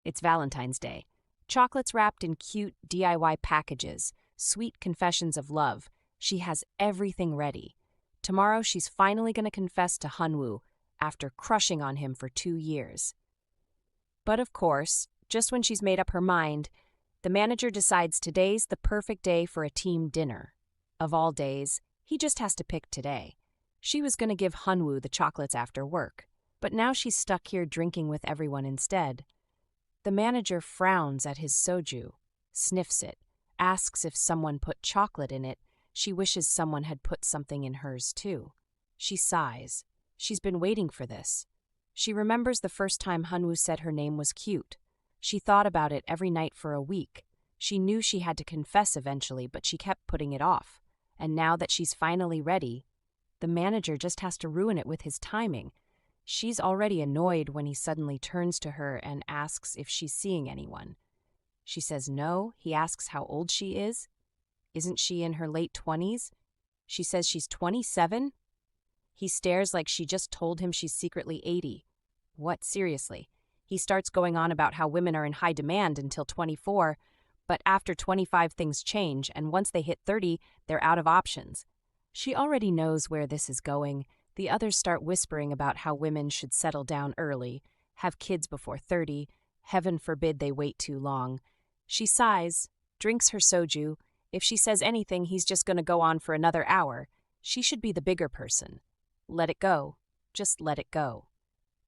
It's Valentine's Day. Chocolates wrapped in cute DIY packages, sweet confessions of love. She has everything ready. Tomorrow she's finally going to confess to Hyunwoo after crushing on him for 2 years. But of course, just when she's made up her mind, the manager decides today's the perfect day for a team dinner. Of all days, he just has to pick today. She was going to give Hyunwoo the chocolates after work, but now she's stuck here drinking with everyone instead. The manager frowns at his soju, sniffs it, asks if someone put chocolate in it. She wishes someone had put something in hers too. She sighs. She's been waiting for this. She remembers the first time Hyunwoo said her name was cute. She thought about it every night for a week. She knew she had to confess eventually, but she kept putting it off. And now that she's finally ready, the manager just has to ruin it with his timing. She's already annoyed when he suddenly turns to her and asks if she's seeing anyone. She says no. He asks how old she is. Isn't she in her late 20s? She says she's 27. He stares like she just told him she's secretly 80. What, seriously? He starts going on about how women are in high demand until 24, but after 25 things change, and once they hit 30, they're out of options. She already knows where this is going. The others start whispering about how women should settle down early, have kids before 30, heaven forbid they wait too long. She sighs, drinks her soju. If she says anything, he's just going to go on for another hour. She should be the bigger person. Let it go. Just let it go.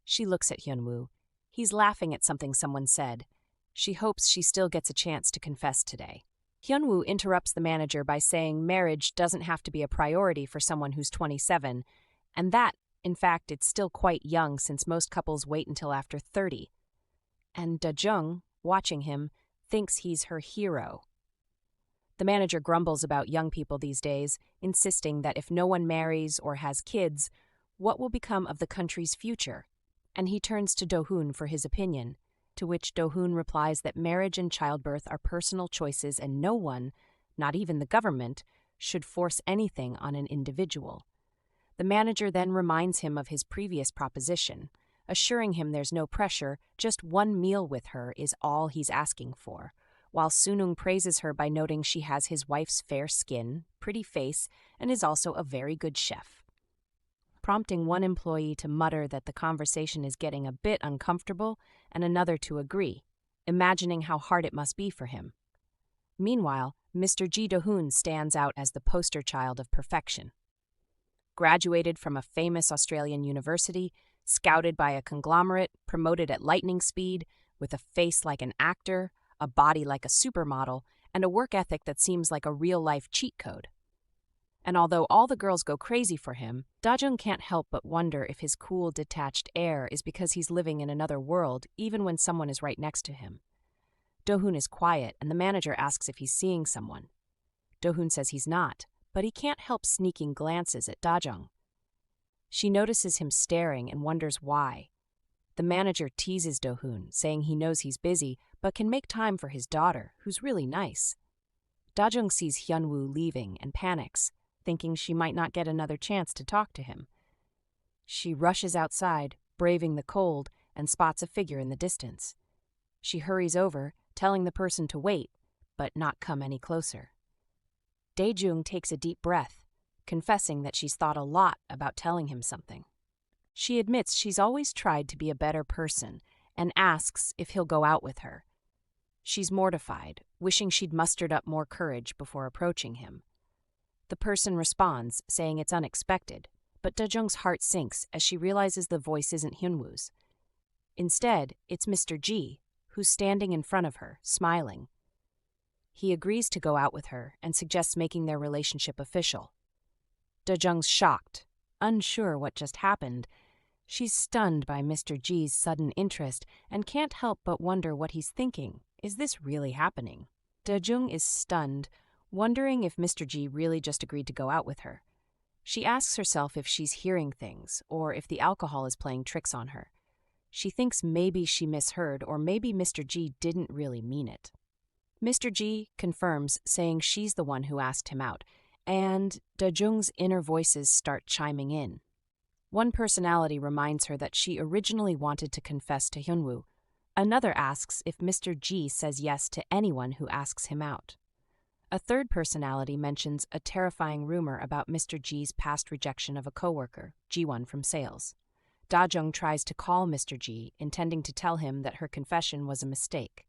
She looks at Hyunwoo. He's laughing at something someone said. She hopes she still gets a chance to confess today. Hyunwoo interrupts the manager by saying marriage doesn't have to be a priority for someone who's 27, and that, in fact, it's still quite young since most couples wait until after 30. And Dajung, watching him, thinks he's her hero. The manager grumbles about young people these days, insisting that if no one marries or has kids, what will become of the country's future? And he turns to Dohoon for his opinion, to which Dohoon replies that marriage and childbirth are personal choices and no one, not even the government, should force anything on an individual. The manager then reminds him of his previous proposition, assuring him there's no pressure, just one meal with her is all he's asking for, while Sunung praises her by noting she has his wife's fair skin, pretty face, and is also a very good chef, prompting one employee to mutter that the conversation is getting a bit uncomfortable and another to agree, imagining how hard it must be for him. Meanwhile, Mr. Ji Dohoon stands out as the poster child of perfection. Graduated from a famous Australian university, scouted by a conglomerate, promoted at lightning speed, with a face like an actor, a body like a supermodel, and a work ethic that seems like a real-life cheat code. And although all the girls go crazy for him, Dajung can't help but wonder if his cool, detached air is because he's living in another world, even when someone is right next to him. Dohoon is quiet, and the manager asks if he's seeing someone. Dohoon says he's not, but he can't help sneaking glances at Dajung. She notices him staring and wonders why. The manager teases Dohoon, saying he knows he's busy, but can make time for his daughter, who's really nice. Dajung sees Hyunwoo leaving and panics, thinking she might not get another chance to talk to him. She rushes outside, braving the cold, and spots a figure in the distance. She hurries over, telling the person to wait, but not come any closer. Dajung takes a deep breath, confessing that she's thought a lot about telling him something. She admits she's always tried to be a better person and asks if he'll go out with her. She's mortified, wishing she'd mustered up more courage before approaching him. The person responds, saying it's unexpected, but Dajung's heart sinks as she realizes the voice isn't Hyunwoo's. Instead, it's Mr. Ji, who's standing in front of her, smiling. He agrees to go out with her and suggests making their relationship official. Dajung's shocked, unsure what just happened. She's stunned by Mr. Ji's sudden interest and can't help but wonder what he's thinking. Is this really happening? Dajung is stunned, wondering if Mr. Ji really just agreed to go out with her. She asks herself if she's hearing things or if the alcohol is playing tricks on her. She thinks maybe she misheard or maybe Mr. Ji didn't really mean it. Mr. Ji confirms, saying she's the one who asked him out, and Dajung's inner voices start chiming in. One personality reminds her that she originally wanted to confess to Hyunwoo, Another asks if Mr. G says yes to anyone who asks him out. A third personality mentions a terrifying rumor about Mr. G's past rejection of a coworker, Ji-won from sales. Dajung tries to call Mr. G, intending to tell him that her confession was a mistake.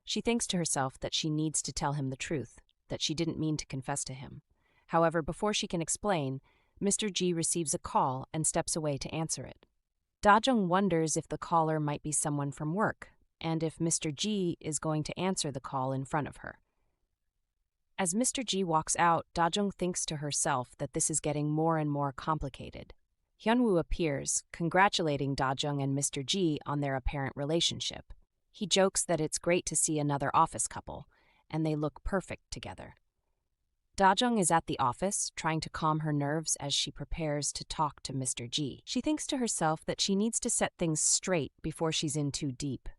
She thinks to herself that she needs to tell him the truth, that she didn't mean to confess to him. However, before she can explain, Mr. G receives a call and steps away to answer it. Dajung wonders if the caller might be someone from work, and if Mr. G is going to answer the call in front of her. As Mr. G walks out, Dajung thinks to herself that this is getting more and more complicated. Hyunwoo appears, congratulating Dajung and Mr. G on their apparent relationship. He jokes that it's great to see another office couple, and they look perfect together. Dajung is at the office, trying to calm her nerves as she prepares to talk to Mr. G. She thinks to herself that she needs to set things straight before she's in too deep.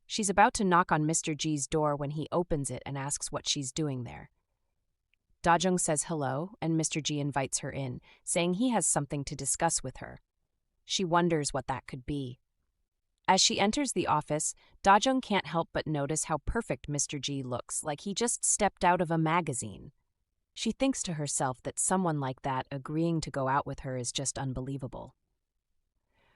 She's about to knock on Mr. G's door when he opens it and asks what she's doing there. Dajung says hello, and Mr. G invites her in, saying he has something to discuss with her. She wonders what that could be. As she enters the office, Dajung can't help but notice how perfect Mr. G looks, like he just stepped out of a magazine. She thinks to herself that someone like that agreeing to go out with her is just unbelievable.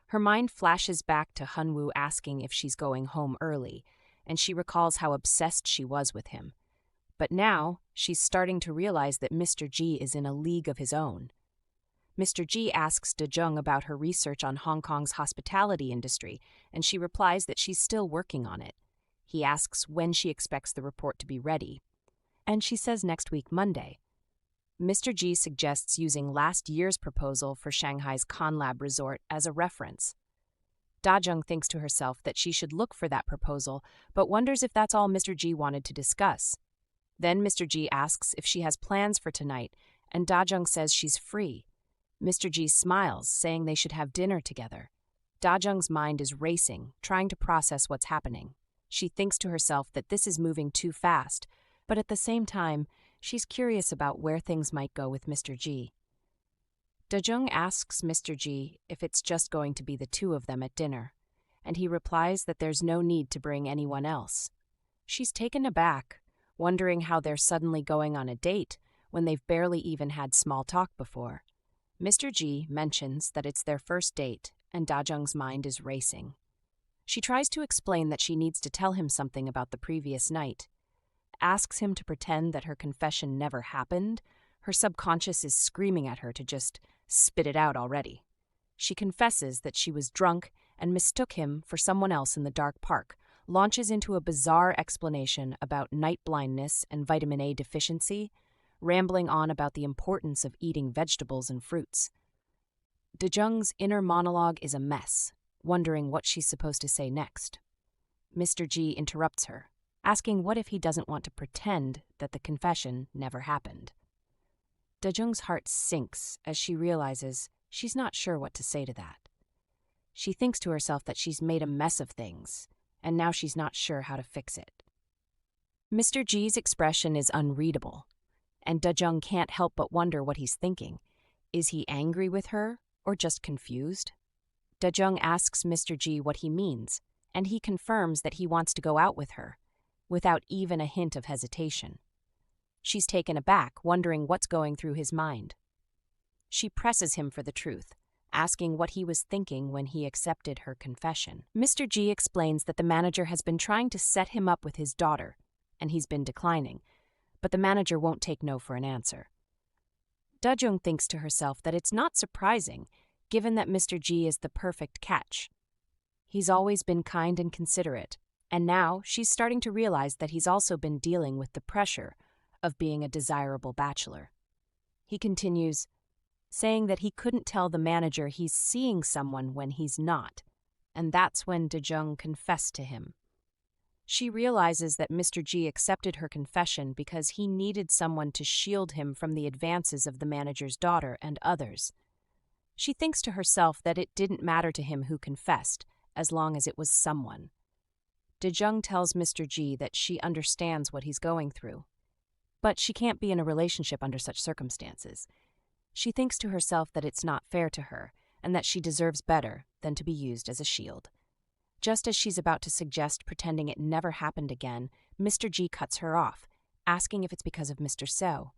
Her mind flashes back to Hyunwoo asking if she's going home early, and she recalls how obsessed she was with him. But now, she's starting to realize that Mr. G is in a league of his own. Mr. G asks Dajung about her research on Hong Kong's hospitality industry, and she replies that she's still working on it. He asks when she expects the report to be ready, and she says next week, Monday. Mr. G suggests using last year's proposal for Shanghai's Conlab Resort as a reference. Dajung thinks to herself that she should look for that proposal, but wonders if that's all Mr. G wanted to discuss. Then Mr. G asks if she has plans for tonight, and Dajung says she's free. Mr. G smiles, saying they should have dinner together. Dajung's mind is racing, trying to process what's happening. She thinks to herself that this is moving too fast, but at the same time, she's curious about where things might go with Mr. G. Dajung asks Mr. G if it's just going to be the two of them at dinner, and he replies that there's no need to bring anyone else. She's taken aback, wondering how they're suddenly going on a date when they've barely even had small talk before. Mr. G mentions that it's their first date, and Dajung's mind is racing. She tries to explain that she needs to tell him something about the previous night. Asks him to pretend that her confession never happened. Her subconscious is screaming at her to just spit it out already. She confesses that she was drunk and mistook him for someone else in the dark park, launches into a bizarre explanation about night blindness and vitamin A deficiency, rambling on about the importance of eating vegetables and fruits. Dajung's inner monologue is a mess, wondering what she's supposed to say next. Mr. G interrupts her, asking what if he doesn't want to pretend that the confession never happened. Dajung's heart sinks as she realizes she's not sure what to say to that. She thinks to herself that she's made a mess of things, and now she's not sure how to fix it. Mr. G's expression is unreadable, and Dajung can't help but wonder what he's thinking. Is he angry with her, or just confused? Dajung asks Mr. G what he means, and he confirms that he wants to go out with her, without even a hint of hesitation. She's taken aback, wondering what's going through his mind. She presses him for the truth, asking what he was thinking when he accepted her confession. Mr. G explains that the manager has been trying to set him up with his daughter, and he's been declining, but the manager won't take no for an answer. Dajung thinks to herself that it's not surprising, given that Mr. G is the perfect catch. He's always been kind and considerate, and now she's starting to realize that he's also been dealing with the pressure of being a desirable bachelor. He continues, saying that he couldn't tell the manager he's seeing someone when he's not, and that's when Dajung confessed to him. She realizes that Mr. G accepted her confession because he needed someone to shield him from the advances of the manager's daughter and others. She thinks to herself that it didn't matter to him who confessed, as long as it was someone. Dajung tells Mr. G that she understands what he's going through, but she can't be in a relationship under such circumstances. She thinks to herself that it's not fair to her, and that she deserves better than to be used as a shield. Just as she's about to suggest pretending it never happened again, Mr. G cuts her off, asking if it's because of Mr. Seo.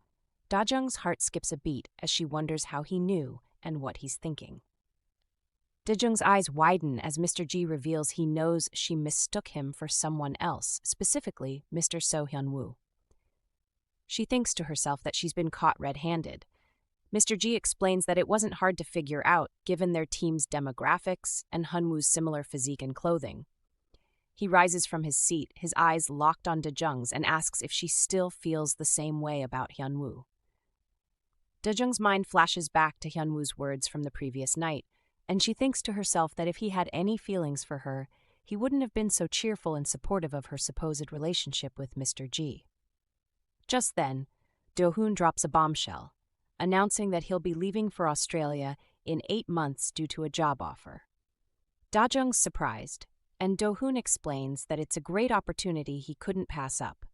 Dajung's heart skips a beat as she wonders how he knew and what he's thinking. Dajung's eyes widen as Mr. G reveals he knows she mistook him for someone else, specifically Mr. Seo Hyunwoo. She thinks to herself that she's been caught red-handed. Mr. G explains that it wasn't hard to figure out given their team's demographics and Hyunwoo's similar physique and clothing. He rises from his seat, his eyes locked on Dajung's, and asks if she still feels the same way about Hyunwoo. Dajung's mind flashes back to Hyunwoo's words from the previous night, and she thinks to herself that if he had any feelings for her, he wouldn't have been so cheerful and supportive of her supposed relationship with Mr. G. Just then, Dohoon drops a bombshell, announcing that he'll be leaving for Australia in 8 months due to a job offer. Dajung's surprised, and Dohoon explains that it's a great opportunity he couldn't pass up.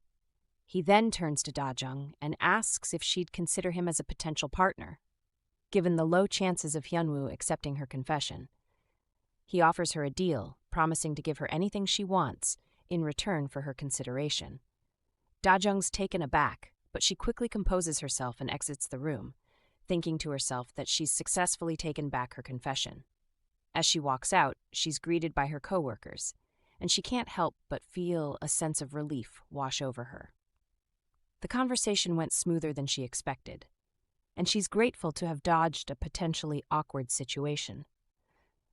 He then turns to Dajung and asks if she'd consider him as a potential partner, given the low chances of Hyunwoo accepting her confession. He offers her a deal, promising to give her anything she wants in return for her consideration. Dajung's taken aback, but she quickly composes herself and exits the room, thinking to herself that she's successfully taken back her confession. As she walks out, she's greeted by her coworkers, and she can't help but feel a sense of relief wash over her. The conversation went smoother than she expected, and she's grateful to have dodged a potentially awkward situation.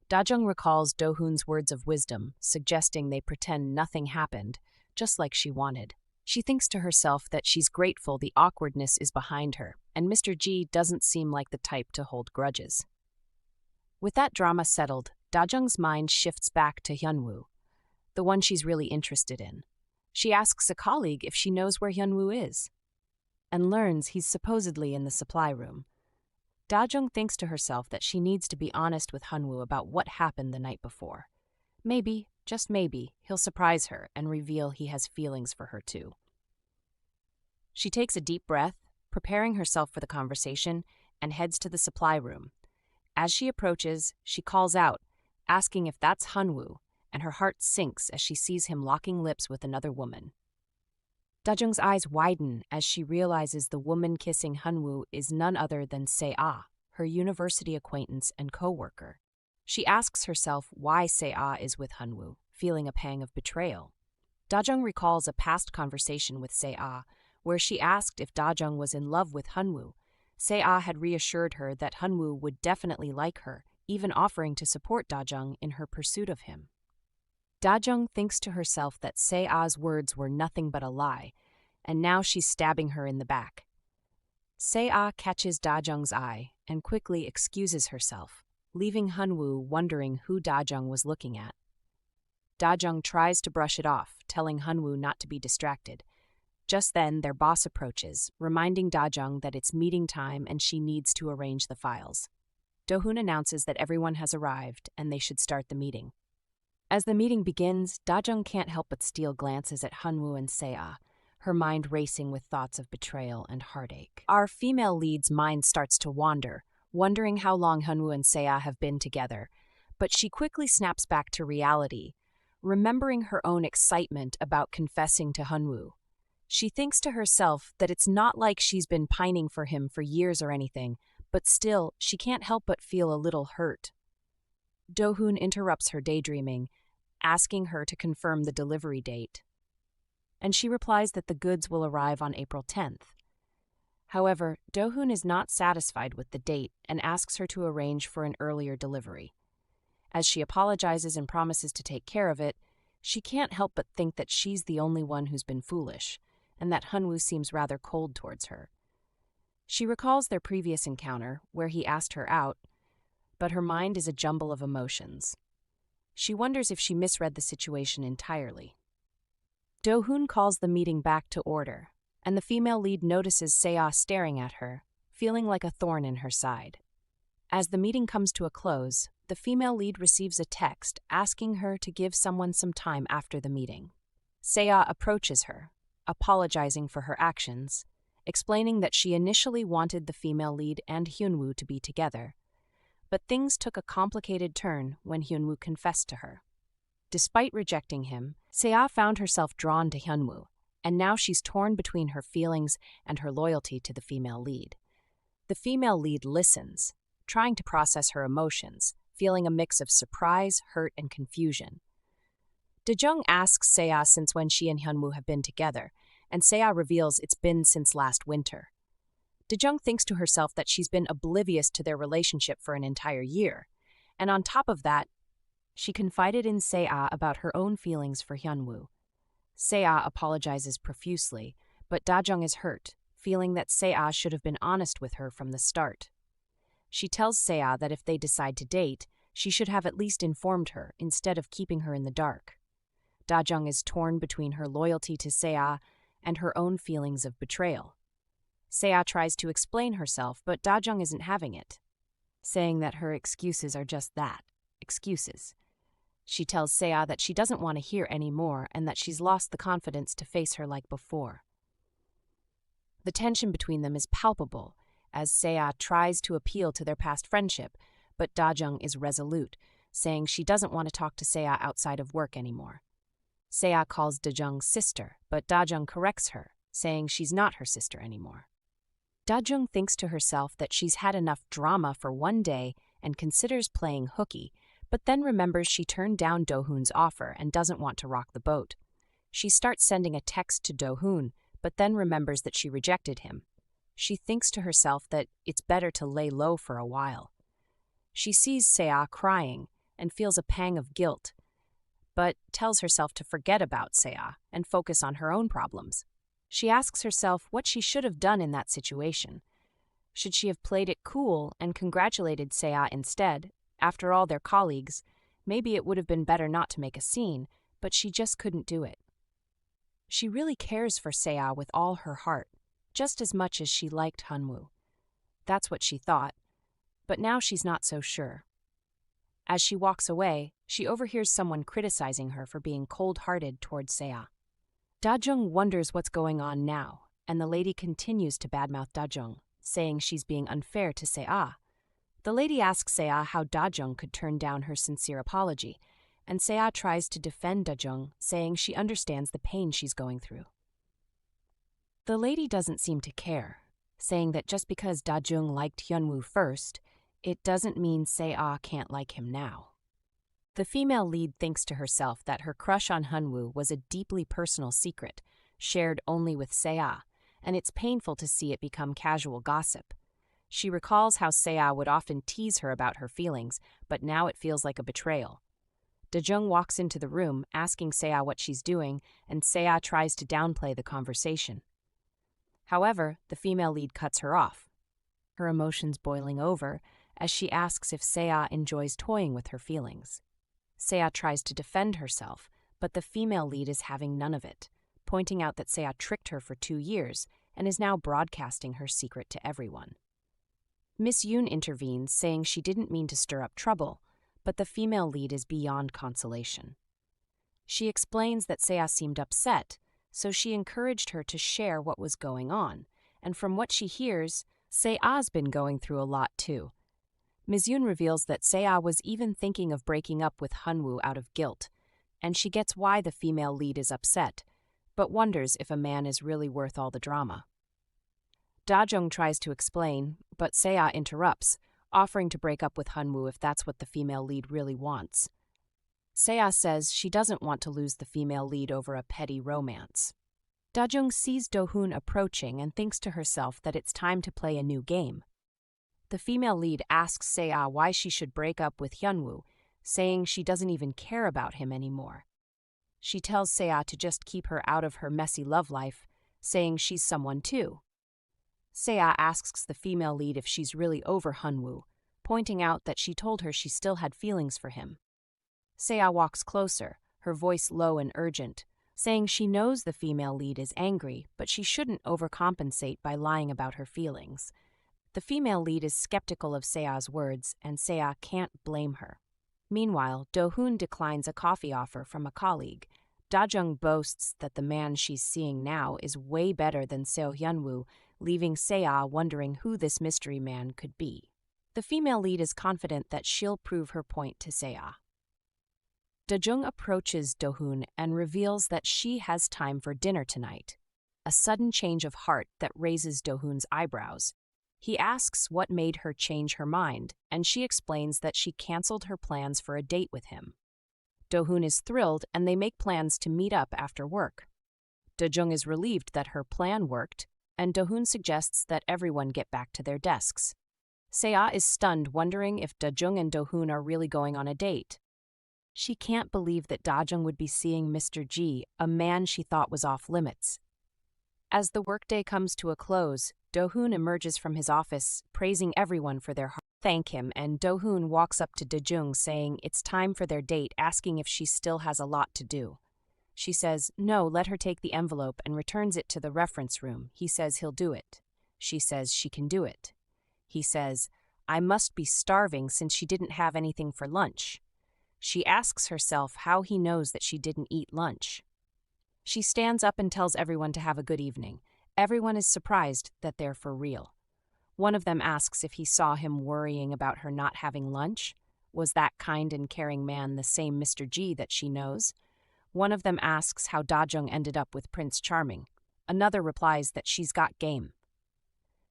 Dajung recalls Dohoon's words of wisdom, suggesting they pretend nothing happened, just like she wanted. She thinks to herself that she's grateful the awkwardness is behind her, and Mr. G doesn't seem like the type to hold grudges. With that drama settled, Dajung's mind shifts back to Hyunwoo, the one she's really interested in. She asks a colleague if she knows where Hyunwoo is, and learns he's supposedly in the supply room. Dajung thinks to herself that she needs to be honest with Hyunwoo about what happened the night before. Maybe, just maybe, he'll surprise her and reveal he has feelings for her too. She takes a deep breath, preparing herself for the conversation, and heads to the supply room. As she approaches, she calls out, asking if that's Hyunwoo, and her heart sinks as she sees him locking lips with another woman. Dajung's eyes widen as she realizes the woman kissing Hyunwoo is none other than Se-ah, her university acquaintance and coworker. She asks herself why Se-ah is with Hyunwoo, feeling a pang of betrayal. Dajung recalls a past conversation with Se-ah, where she asked if Dajung was in love with Hyunwoo. Se-ah had reassured her that Hyunwoo would definitely like her, even offering to support Dajung in her pursuit of him. Dajung thinks to herself that Se-ah's words were nothing but a lie, and now she's stabbing her in the back. Se-ah catches Dajung's eye and quickly excuses herself, leaving Hyunwoo wondering who Dajung was looking at. Dajung tries to brush it off, telling Hyunwoo not to be distracted. Just then, their boss approaches, reminding Dajung that it's meeting time and she needs to arrange the files. Dohoon announces that everyone has arrived and they should start the meeting. As the meeting begins, Dajung can't help but steal glances at Hyunwoo and Se-ah, her mind racing with thoughts of betrayal and heartache. Our female lead's mind starts to wander, wondering how long Hyunwoo and Se-ah have been together, but she quickly snaps back to reality, remembering her own excitement about confessing to Hyunwoo. She thinks to herself that it's not like she's been pining for him for years or anything, but still, she can't help but feel a little hurt. Dohoon interrupts her daydreaming, asking her to confirm the delivery date, and she replies that the goods will arrive on April 10th. However, Dohoon is not satisfied with the date and asks her to arrange for an earlier delivery. As she apologizes and promises to take care of it, she can't help but think that she's the only one who's been foolish, and that Hyunwoo seems rather cold towards her. She recalls their previous encounter, where he asked her out, but her mind is a jumble of emotions. She wonders if she misread the situation entirely. Dohoon calls the meeting back to order, and the female lead notices Se-ah staring at her, feeling like a thorn in her side. As the meeting comes to a close, the female lead receives a text asking her to give someone some time after the meeting. Se-ah approaches her, apologizing for her actions, explaining that she initially wanted the female lead and Hyunwoo to be together, but things took a complicated turn when Hyunwoo confessed to her. Despite rejecting him, Seo found herself drawn to Hyunwoo, and now she's torn between her feelings and her loyalty to the female lead. The female lead listens, trying to process her emotions, feeling a mix of surprise, hurt, and confusion. Dajung asks Seo since when she and Hyunwoo have been together, and Seo reveals it's been since last winter. Dajung thinks to herself that she's been oblivious to their relationship for an entire year, and on top of that, she confided in Seo about her own feelings for Hyunwoo. Seo apologizes profusely, but Dajung is hurt, feeling that Seo should have been honest with her from the start. She tells Seo that if they decide to date, she should have at least informed her instead of keeping her in the dark. Dajung is torn between her loyalty to Seo and her own feelings of betrayal. Seo tries to explain herself, but Dajung isn't having it, saying that her excuses are just that, excuses. She tells Seo that she doesn't want to hear any more and that she's lost the confidence to face her like before. The tension between them is palpable as Seo tries to appeal to their past friendship, but Dajung is resolute, saying she doesn't want to talk to Seo outside of work anymore. Seo calls Dajung sister, but Dajung corrects her, saying she's not her sister anymore. Dajung thinks to herself that she's had enough drama for one day and considers playing hooky, but then remembers she turned down Dohoon's offer and doesn't want to rock the boat. She starts sending a text to Dohoon, but then remembers that she rejected him. She thinks to herself that it's better to lay low for a while. She sees Seo crying and feels a pang of guilt, but tells herself to forget about Seo and focus on her own problems. She asks herself what she should have done in that situation. Should she have played it cool and congratulated Seo instead? After all, they're colleagues. Maybe it would have been better not to make a scene, but she just couldn't do it. She really cares for Seo with all her heart, just as much as she liked Hyunwoo. That's what she thought, but now she's not so sure. As she walks away, she overhears someone criticizing her for being cold-hearted toward Seo. Dajung wonders what's going on now, and the lady continues to badmouth Dajung, saying she's being unfair to Seo. The lady asks Seo how Dajung could turn down her sincere apology, and Seo tries to defend Dajung, saying she understands the pain she's going through. The lady doesn't seem to care, saying that just because Dajung liked Hyunwoo first, it doesn't mean Seo can't like him now. The female lead thinks to herself that her crush on Hyunwoo was a deeply personal secret, shared only with Seo, and it's painful to see it become casual gossip. She recalls how Seo would often tease her about her feelings, but now it feels like a betrayal. Dajung walks into the room, asking Seo what she's doing, and Seo tries to downplay the conversation. However, the female lead cuts her off, her emotions boiling over as she asks if Seo enjoys toying with her feelings. Seo tries to defend herself, but the female lead is having none of it, pointing out that Seo tricked her for 2 years and is now broadcasting her secret to everyone. Miss Yoon intervenes, saying she didn't mean to stir up trouble, but the female lead is beyond consolation. She explains that Seo seemed upset, so she encouraged her to share what was going on, and from what she hears, Seo's been going through a lot too. Ms. Yoon reveals that Seo was even thinking of breaking up with Hyunwoo out of guilt, and she gets why the female lead is upset, but wonders if a man is really worth all the drama. Dajung tries to explain, but Seo interrupts, offering to break up with Hyunwoo if that's what the female lead really wants. Seo says she doesn't want to lose the female lead over a petty romance. Dajung sees Dohoon approaching and thinks to herself that it's time to play a new game. The female lead asks Seo why she should break up with Hyunwoo, saying she doesn't even care about him anymore. She tells Seo to just keep her out of her messy love life, saying she's someone too. Seo asks the female lead if she's really over Hyunwoo, pointing out that she told her she still had feelings for him. Seo walks closer, her voice low and urgent, saying she knows the female lead is angry, but she shouldn't overcompensate by lying about her feelings. The female lead is skeptical of Seo's words, and Seo can't blame her. Meanwhile, Dohoon declines a coffee offer from a colleague. Dajung boasts that the man she's seeing now is way better than Seo Hyunwoo, leaving Seo wondering who this mystery man could be. The female lead is confident that she'll prove her point to Seo. Dajung approaches Dohoon and reveals that she has time for dinner tonight. A sudden change of heart that raises Dohoon's eyebrows. He asks what made her change her mind, and she explains that she canceled her plans for a date with him. Dohoon is thrilled, and they make plans to meet up after work. Dajung is relieved that her plan worked, and Dohoon suggests that everyone get back to their desks. Seo is stunned, wondering if Dajung and Dohoon are really going on a date. She can't believe that Dajung would be seeing Mr. Ji, a man she thought was off limits. As the workday comes to a close, Dohoon emerges from his office, praising everyone for their hard work. Thank him, and Dohoon walks up to Dajung saying it's time for their date, asking if she still has a lot to do. She says, no, let her take the envelope, and returns it to the reference room. He says he'll do it. She says she can do it. He says, I must be starving since she didn't have anything for lunch. She asks herself how he knows that she didn't eat lunch. She stands up and tells everyone to have a good evening. Everyone is surprised that they're for real. One of them asks if he saw him worrying about her not having lunch. Was that kind and caring man the same Mr. Ji that she knows? One of them asks how Dajung ended up with Prince Charming. Another replies that she's got game.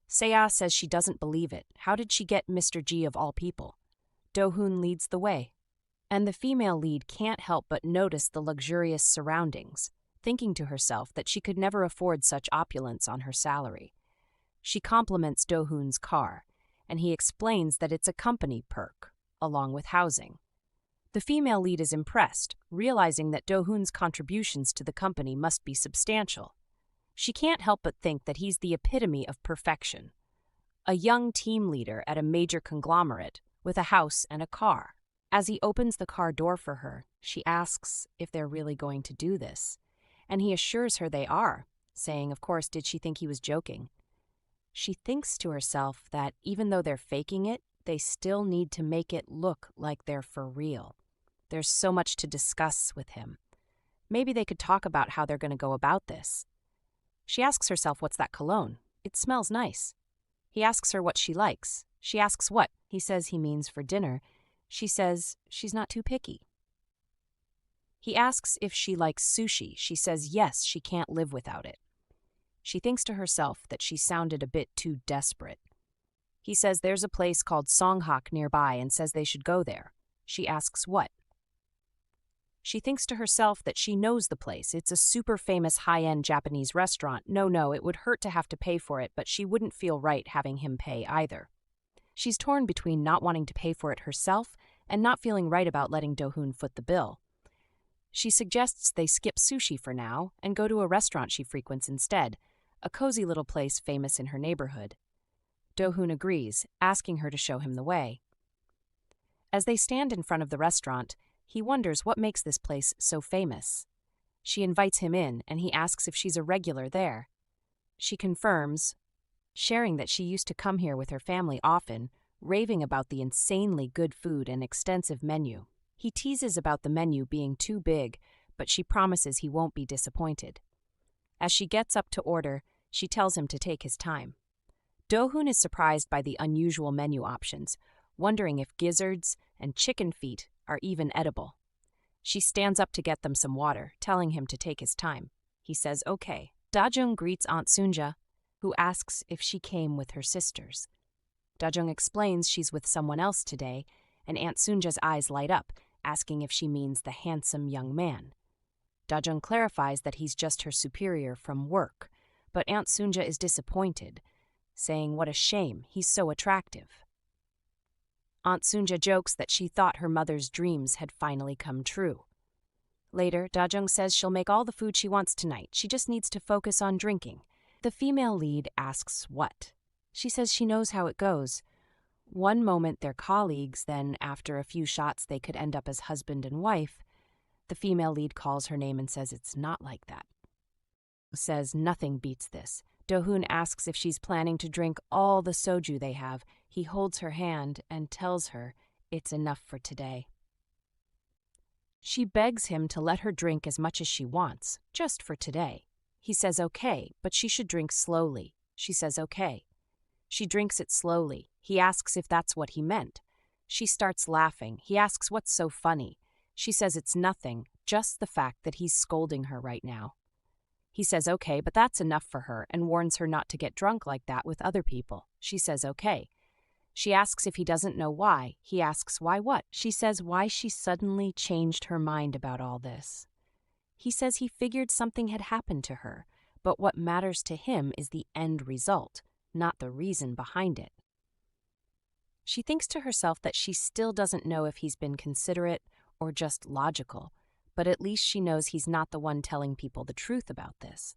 Seo says she doesn't believe it. How did she get Mr. Ji of all people? Dohoon leads the way. And the female lead can't help but notice the luxurious surroundings, thinking to herself that she could never afford such opulence on her salary. She compliments Dohoon's car, and he explains that it's a company perk, along with housing. The female lead is impressed, realizing that Dohoon's contributions to the company must be substantial. She can't help but think that he's the epitome of perfection. A young team leader at a major conglomerate with a house and a car. As he opens the car door for her, she asks if they're really going to do this, and he assures her they are, saying, of course, did she think he was joking? She thinks to herself that even though they're faking it, they still need to make it look like they're for real. There's so much to discuss with him. Maybe they could talk about how they're going to go about this. She asks herself, what's that cologne? It smells nice. He asks her what she likes. She asks what? He says he means for dinner. She says she's not too picky. He asks if she likes sushi. She says yes, she can't live without it. She thinks to herself that she sounded a bit too desperate. He says there's a place called Songhak nearby and says they should go there. She asks what? She thinks to herself that she knows the place. It's a super famous high-end Japanese restaurant. No, it would hurt to have to pay for it, but she wouldn't feel right having him pay either. She's torn between not wanting to pay for it herself and not feeling right about letting Dohoon foot the bill. She suggests they skip sushi for now and go to a restaurant she frequents instead, a cozy little place famous in her neighborhood. Dohoon agrees, asking her to show him the way. As they stand in front of the restaurant, he wonders what makes this place so famous. She invites him in, and he asks if she's a regular there. She confirms, sharing that she used to come here with her family often, raving about the insanely good food and extensive menu. He teases about the menu being too big, but she promises he won't be disappointed. As she gets up to order, she tells him to take his time. Dohoon is surprised by the unusual menu options, wondering if gizzards and chicken feet are even edible. She stands up to get them some water, telling him to take his time. He says okay. Dajung greets Aunt Sunja, who asks if she came with her sisters. Dajung explains she's with someone else today, and Aunt Sunja's eyes light up, asking if she means the handsome young man. Dajung clarifies that he's just her superior from work, but Aunt Sunja is disappointed, saying what a shame, he's so attractive. Aunt Sunja jokes that she thought her mother's dreams had finally come true. Later, Dajung says she'll make all the food she wants tonight. She just needs to focus on drinking. The female lead asks what. She says she knows how it goes. One moment they're colleagues, then after a few shots they could end up as husband and wife. The female lead calls her name and says it's not like that. Says nothing beats this. Dohoon asks if she's planning to drink all the soju they have. He holds her hand and tells her it's enough for today. She begs him to let her drink as much as she wants, just for today. He says okay, but she should drink slowly. She says okay. She drinks it slowly. He asks if that's what he meant. She starts laughing. He asks what's so funny. She says it's nothing, just the fact that he's scolding her right now. He says okay, but that's enough for her and warns her not to get drunk like that with other people. She says okay. She asks if he doesn't know why. He asks why what? She says why she suddenly changed her mind about all this. He says he figured something had happened to her, but what matters to him is the end result, not the reason behind it. She thinks to herself that she still doesn't know if he's been considerate or just logical, but at least she knows he's not the one telling people the truth about this.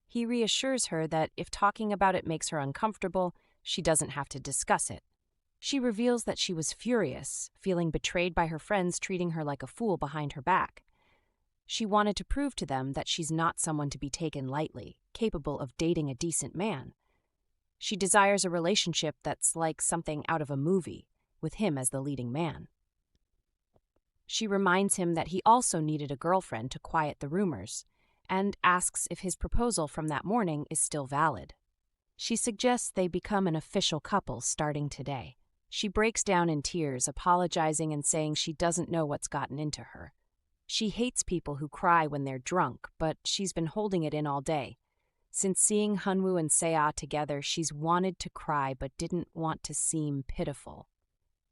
He reassures her that if talking about it makes her uncomfortable, she doesn't have to discuss it. She reveals that she was furious, feeling betrayed by her friends treating her like a fool behind her back. She wanted to prove to them that she's not someone to be taken lightly, capable of dating a decent man. She desires a relationship that's like something out of a movie, with him as the leading man. She reminds him that he also needed a girlfriend to quiet the rumors, and asks if his proposal from that morning is still valid. She suggests they become an official couple starting today. She breaks down in tears, apologizing and saying she doesn't know what's gotten into her. She hates people who cry when they're drunk, but she's been holding it in all day. Since seeing Hyunwoo and Seo together, she's wanted to cry but didn't want to seem pitiful.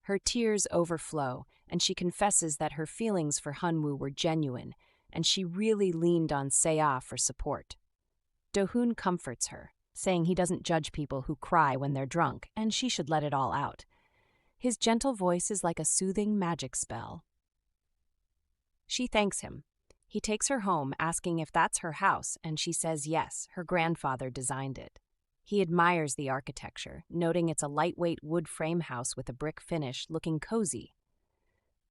Her tears overflow, and she confesses that her feelings for Hyunwoo were genuine, and she really leaned on Seo for support. Dohoon comforts her, saying he doesn't judge people who cry when they're drunk, and she should let it all out. His gentle voice is like a soothing magic spell. She thanks him. He takes her home, asking if that's her house, and she says yes, her grandfather designed it. He admires the architecture, noting it's a lightweight wood frame house with a brick finish, looking cozy.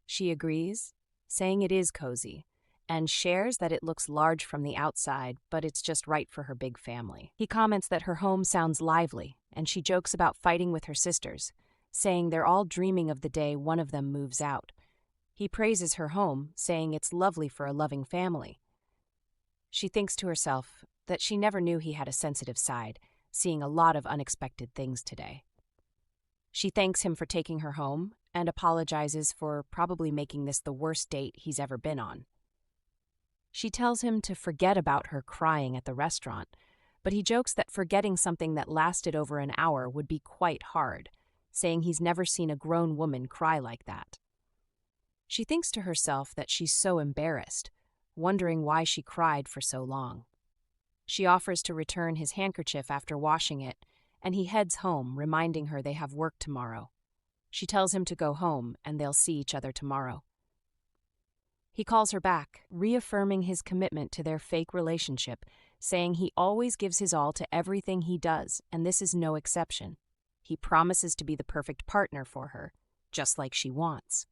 She agrees, saying it is cozy, and shares that it looks large from the outside, but it's just right for her big family. He comments that her home sounds lively, and she jokes about fighting with her sisters, saying they're all dreaming of the day one of them moves out. He praises her home, saying it's lovely for a loving family. She thinks to herself that she never knew he had a sensitive side, seeing a lot of unexpected things today. She thanks him for taking her home and apologizes for probably making this the worst date he's ever been on. She tells him to forget about her crying at the restaurant, but he jokes that forgetting something that lasted over an hour would be quite hard, saying he's never seen a grown woman cry like that. She thinks to herself that she's so embarrassed, wondering why she cried for so long. She offers to return his handkerchief after washing it, and he heads home, reminding her they have work tomorrow. She tells him to go home, and they'll see each other tomorrow. He calls her back, reaffirming his commitment to their fake relationship, saying he always gives his all to everything he does, and this is no exception. He promises to be the perfect partner for her, just like she wants.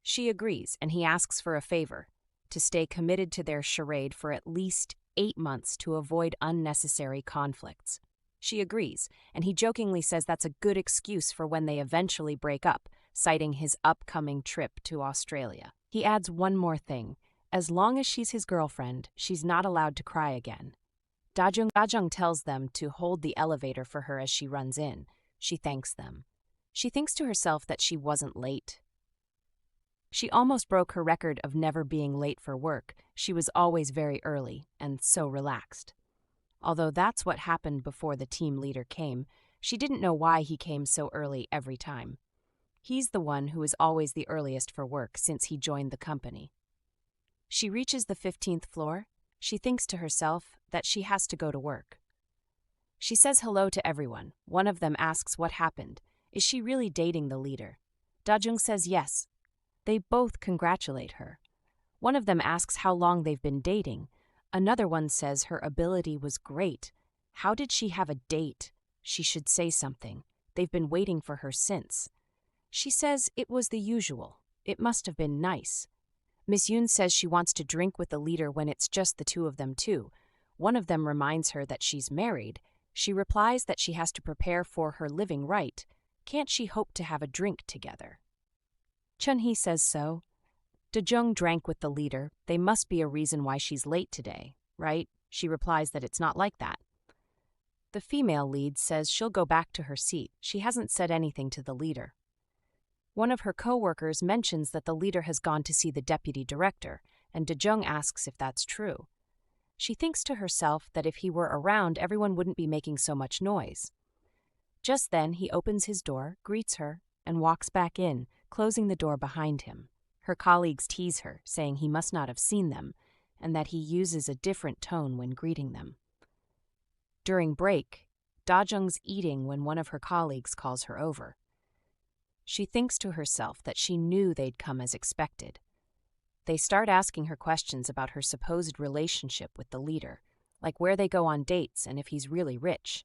She agrees, and he asks for a favor, to stay committed to their charade for at least 8 months to avoid unnecessary conflicts. She agrees, and he jokingly says that's a good excuse for when they eventually break up, citing his upcoming trip to Australia. He adds one more thing. As long as she's his girlfriend, she's not allowed to cry again. Dajung tells them to hold the elevator for her as she runs in. She thanks them. She thinks to herself that she wasn't late. She almost broke her record of never being late for work. She was always very early and so relaxed. Although that's what happened before the team leader came, she didn't know why he came so early every time. He's the one who is always the earliest for work since he joined the company. She reaches the 15th floor. She thinks to herself that she has to go to work. She says hello to everyone. One of them asks what happened. Is she really dating the leader? Dajung says yes. They both congratulate her. One of them asks how long they've been dating. Another one says her ability was great. How did she have a date? She should say something. They've been waiting for her since. She says it was the usual. It must have been nice. Miss Yoon says she wants to drink with the leader when it's just the two of them too. One of them reminds her that she's married. She replies that she has to prepare for her living right. Can't she hope to have a drink together? Chun-hee says so. Dajung drank with the leader. They must be a reason why she's late today, right? She replies that it's not like that. The female lead says she'll go back to her seat. She hasn't said anything to the leader. One of her coworkers mentions that the leader has gone to see the deputy director, and Dajung asks if that's true. She thinks to herself that if he were around, everyone wouldn't be making so much noise. Just then, he opens his door, greets her, and walks back in, closing the door behind him. Her colleagues tease her, saying he must not have seen them, and that he uses a different tone when greeting them. During break, Dajung's eating when one of her colleagues calls her over. She thinks to herself that she knew they'd come as expected. They start asking her questions about her supposed relationship with the leader, like where they go on dates and if he's really rich.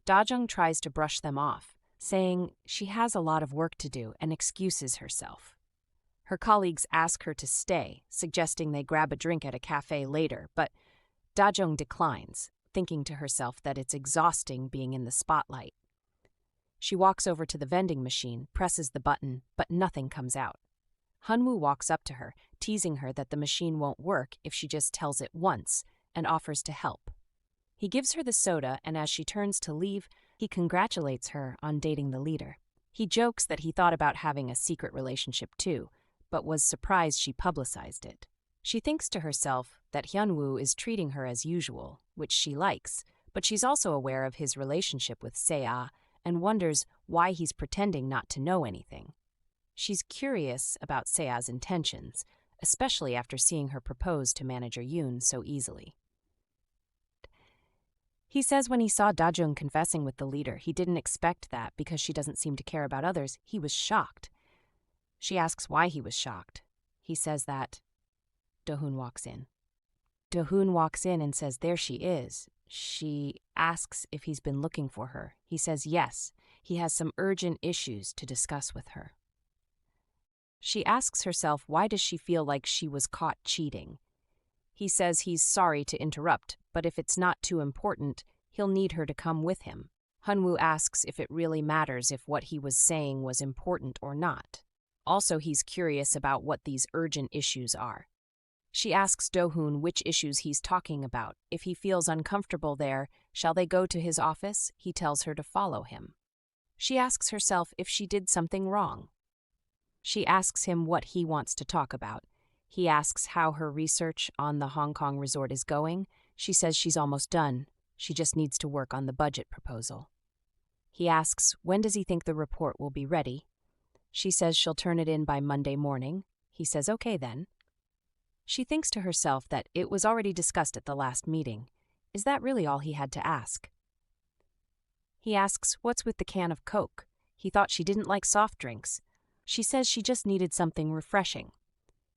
Dajung tries to brush them off, saying she has a lot of work to do and excuses herself. Her colleagues ask her to stay, suggesting they grab a drink at a cafe later, but Dajung declines, thinking to herself that it's exhausting being in the spotlight. She walks over to the vending machine, presses the button, but nothing comes out. Hyunwoo walks up to her, teasing her that the machine won't work if she just tells it once, and offers to help. He gives her the soda, and as she turns to leave, he congratulates her on dating the leader. He jokes that he thought about having a secret relationship too, but was surprised she publicized it. She thinks to herself that Hyunwoo is treating her as usual, which she likes, but she's also aware of his relationship with Se-ah and wonders why he's pretending not to know anything. She's curious about Se-ah's intentions, especially after seeing her propose to manager Yoon so easily. He says when he saw Dajung confessing with the leader, he didn't expect that because she doesn't seem to care about others. He was shocked. She asks why he was shocked. He says that Dohoon walks in. Dohoon walks in and says there she is. She asks if he's been looking for her. He says yes, he has some urgent issues to discuss with her. She asks herself why does she feel like she was caught cheating. He says he's sorry to interrupt, but if it's not too important, he'll need her to come with him. Hyunwoo asks if it really matters if what he was saying was important or not. Also, he's curious about what these urgent issues are. She asks Dohoon which issues he's talking about. If he feels uncomfortable there, shall they go to his office? He tells her to follow him. She asks herself if she did something wrong. She asks him what he wants to talk about. He asks how her research on the Hong Kong resort is going. She says she's almost done. She just needs to work on the budget proposal. He asks when does he think the report will be ready. She says she'll turn it in by Monday morning. He says okay then. She thinks to herself that it was already discussed at the last meeting. Is that really all he had to ask? He asks what's with the can of Coke. He thought she didn't like soft drinks. She says she just needed something refreshing.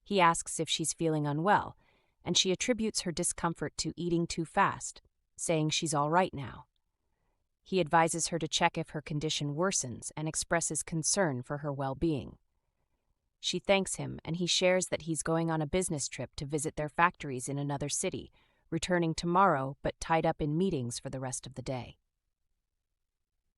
He asks if she's feeling unwell, and she attributes her discomfort to eating too fast, saying she's all right now. He advises her to check if her condition worsens and expresses concern for her well-being. She thanks him, and he shares that he's going on a business trip to visit their factories in another city, returning tomorrow but tied up in meetings for the rest of the day.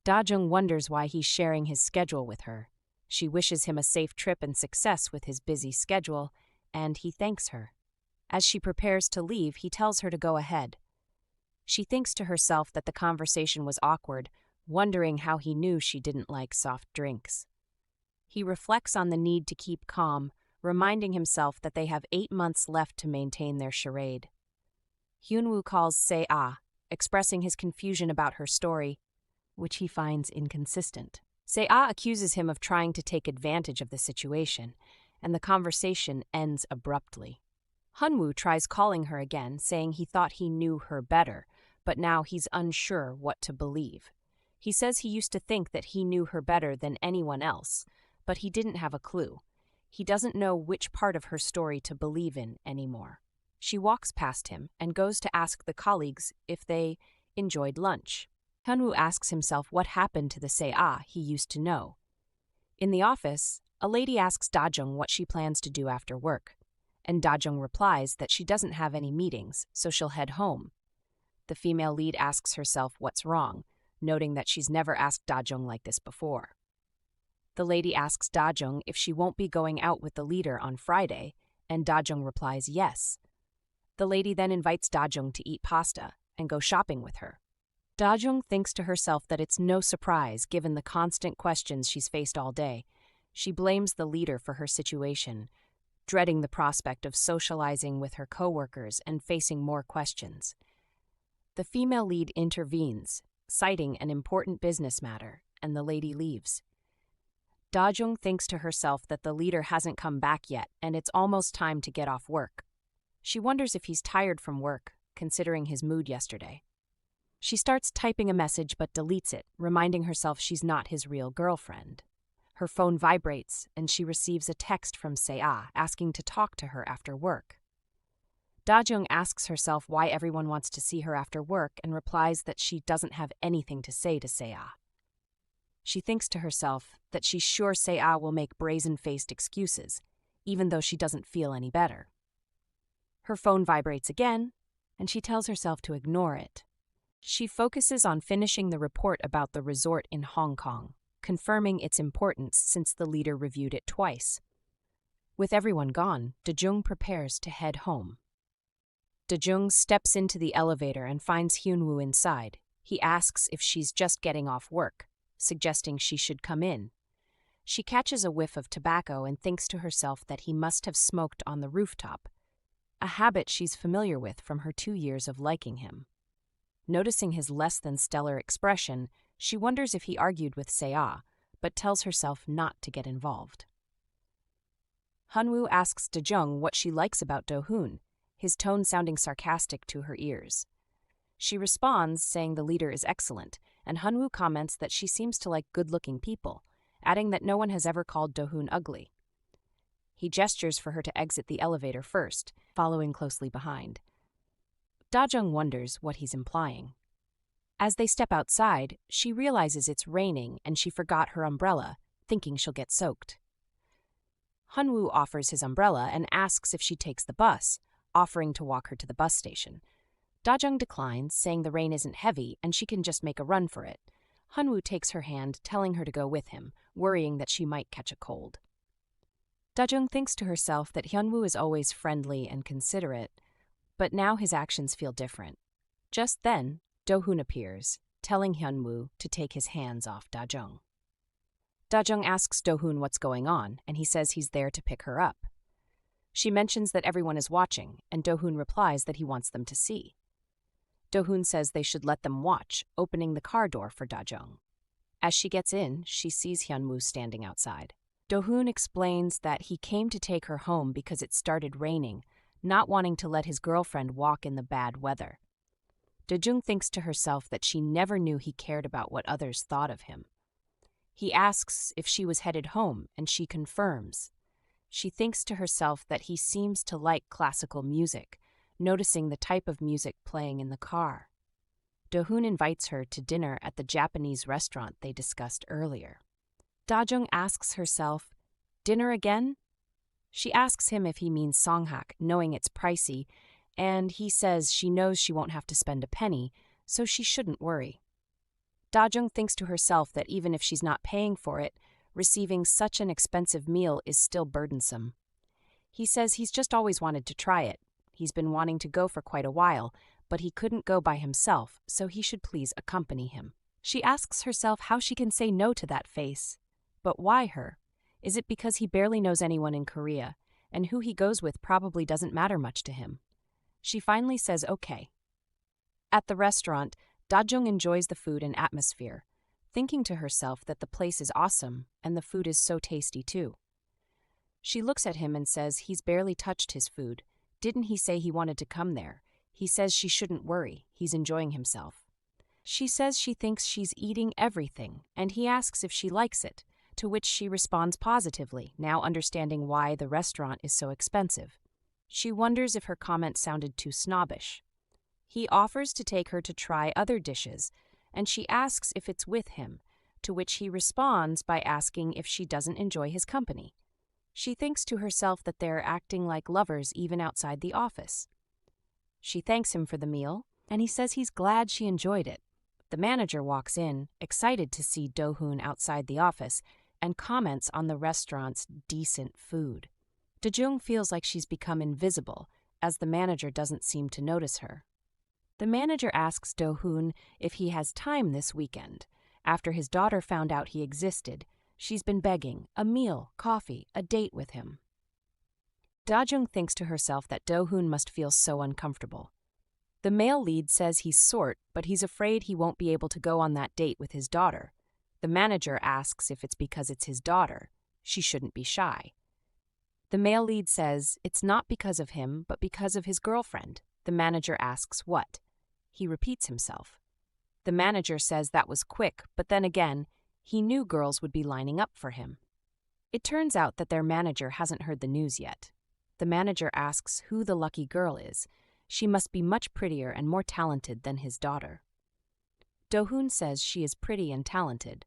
Dajung wonders why he's sharing his schedule with her. She wishes him a safe trip and success with his busy schedule, and he thanks her. As she prepares to leave, he tells her to go ahead. She thinks to herself that the conversation was awkward, wondering how he knew she didn't like soft drinks. He reflects on the need to keep calm, reminding himself that they have 8 months left to maintain their charade. Hyunwoo calls Se-ah, expressing his confusion about her story, which he finds inconsistent. Se-ah accuses him of trying to take advantage of the situation, and the conversation ends abruptly. Hyunwoo tries calling her again, saying he thought he knew her better, but now he's unsure what to believe. He says he used to think that he knew her better than anyone else, but he didn't have a clue. He doesn't know which part of her story to believe in anymore. She walks past him and goes to ask the colleagues if they enjoyed lunch. Hyunwoo asks himself what happened to the Se-ah he used to know. In the office, a lady asks Dajung what she plans to do after work, and Dajung replies that she doesn't have any meetings, so she'll head home. The female lead asks herself what's wrong, noting that she's never asked Dajung like this before. The lady asks Dajung if she won't be going out with the leader on Friday, and Dajung replies yes. The lady then invites Dajung to eat pasta and go shopping with her. Dajung thinks to herself that it's no surprise given the constant questions she's faced all day. She blames the leader for her situation, dreading the prospect of socializing with her coworkers and facing more questions. The female lead intervenes, citing an important business matter, and the lady leaves. Dajung thinks to herself that the leader hasn't come back yet and it's almost time to get off work. She wonders if he's tired from work, considering his mood yesterday. She starts typing a message but deletes it, reminding herself she's not his real girlfriend. Her phone vibrates and she receives a text from Se-ah asking to talk to her after work. Dajung asks herself why everyone wants to see her after work and replies that she doesn't have anything to say to Se-ah. She thinks to herself that she's sure Se-ah will make brazen-faced excuses, even though she doesn't feel any better. Her phone vibrates again, and she tells herself to ignore it. She focuses on finishing the report about the resort in Hong Kong, confirming its importance since the leader reviewed it twice. With everyone gone, Dajung prepares to head home. Dajung steps into the elevator and finds Hyunwoo inside. He asks if she's just getting off work, suggesting she should come in. She catches a whiff of tobacco and thinks to herself that he must have smoked on the rooftop, a habit she's familiar with from her 2 years of liking him. Noticing his less-than-stellar expression, she wonders if he argued with Se-ah, but tells herself not to get involved. Hyunwoo asks Dajung what she likes about Dohoon, his tone sounding sarcastic to her ears. She responds, saying the leader is excellent, and Hyunwoo comments that she seems to like good-looking people, adding that no one has ever called Dohoon ugly. He gestures for her to exit the elevator first, following closely behind. Dajung wonders what he's implying. As they step outside, she realizes it's raining and she forgot her umbrella, thinking she'll get soaked. Hyunwoo offers his umbrella and asks if she takes the bus, offering to walk her to the bus station. Dajung declines, saying the rain isn't heavy and she can just make a run for it. Hyunwoo takes her hand, telling her to go with him, worrying that she might catch a cold. Dajung thinks to herself that Hyunwoo is always friendly and considerate, but now his actions feel different. Just then, Dohoon appears, telling Hyunwoo to take his hands off Dajung. Dajung asks Dohoon what's going on, and he says he's there to pick her up. She mentions that everyone is watching, and Dohoon replies that he wants them to see. Dohoon says they should let them watch, opening the car door for Dajung. As she gets in, she sees Hyunwoo standing outside. Dohoon explains that he came to take her home because it started raining, not wanting to let his girlfriend walk in the bad weather. Dajung thinks to herself that she never knew he cared about what others thought of him. He asks if she was headed home, and she confirms. She thinks to herself that he seems to like classical music, noticing the type of music playing in the car. Dohoon invites her to dinner at the Japanese restaurant they discussed earlier. Dajung asks herself, "Dinner again?" She asks him if he means songhak, knowing it's pricey, and he says she knows she won't have to spend a penny, so she shouldn't worry. Dajung thinks to herself that even if she's not paying for it, receiving such an expensive meal is still burdensome. He says he's just always wanted to try it. He's been wanting to go for quite a while, but he couldn't go by himself, so he should please accompany him. She asks herself how she can say no to that face. But why her? Is it because he barely knows anyone in Korea, and who he goes with probably doesn't matter much to him? She finally says okay. At the restaurant, Dajung enjoys the food and atmosphere, thinking to herself that the place is awesome and the food is so tasty too. She looks at him and says he's barely touched his food. Didn't he say he wanted to come there? He says she shouldn't worry, he's enjoying himself. She says she thinks she's eating everything, and he asks if she likes it, to which she responds positively, now understanding why the restaurant is so expensive. She wonders if her comment sounded too snobbish. He offers to take her to try other dishes, and she asks if it's with him, to which he responds by asking if she doesn't enjoy his company. She thinks to herself that they're acting like lovers even outside the office. She thanks him for the meal, and he says he's glad she enjoyed it. The manager walks in, excited to see Dohoon outside the office, and comments on the restaurant's decent food. Dajung feels like she's become invisible, as the manager doesn't seem to notice her. The manager asks Dohoon if he has time this weekend, after his daughter found out he existed, She's been begging, a meal, coffee, a date with him. Dajung thinks to herself that Dohoon must feel so uncomfortable. The male lead says he's sort, but he's afraid he won't be able to go on that date with his daughter. The manager asks if it's because it's his daughter. She shouldn't be shy. The male lead says it's not because of him, but because of his girlfriend. The manager asks what. He repeats himself. The manager says that was quick, but then again, he knew girls would be lining up for him. It turns out that their manager hasn't heard the news yet. The manager asks who the lucky girl is. She must be much prettier and more talented than his daughter. Dohoon says she is pretty and talented.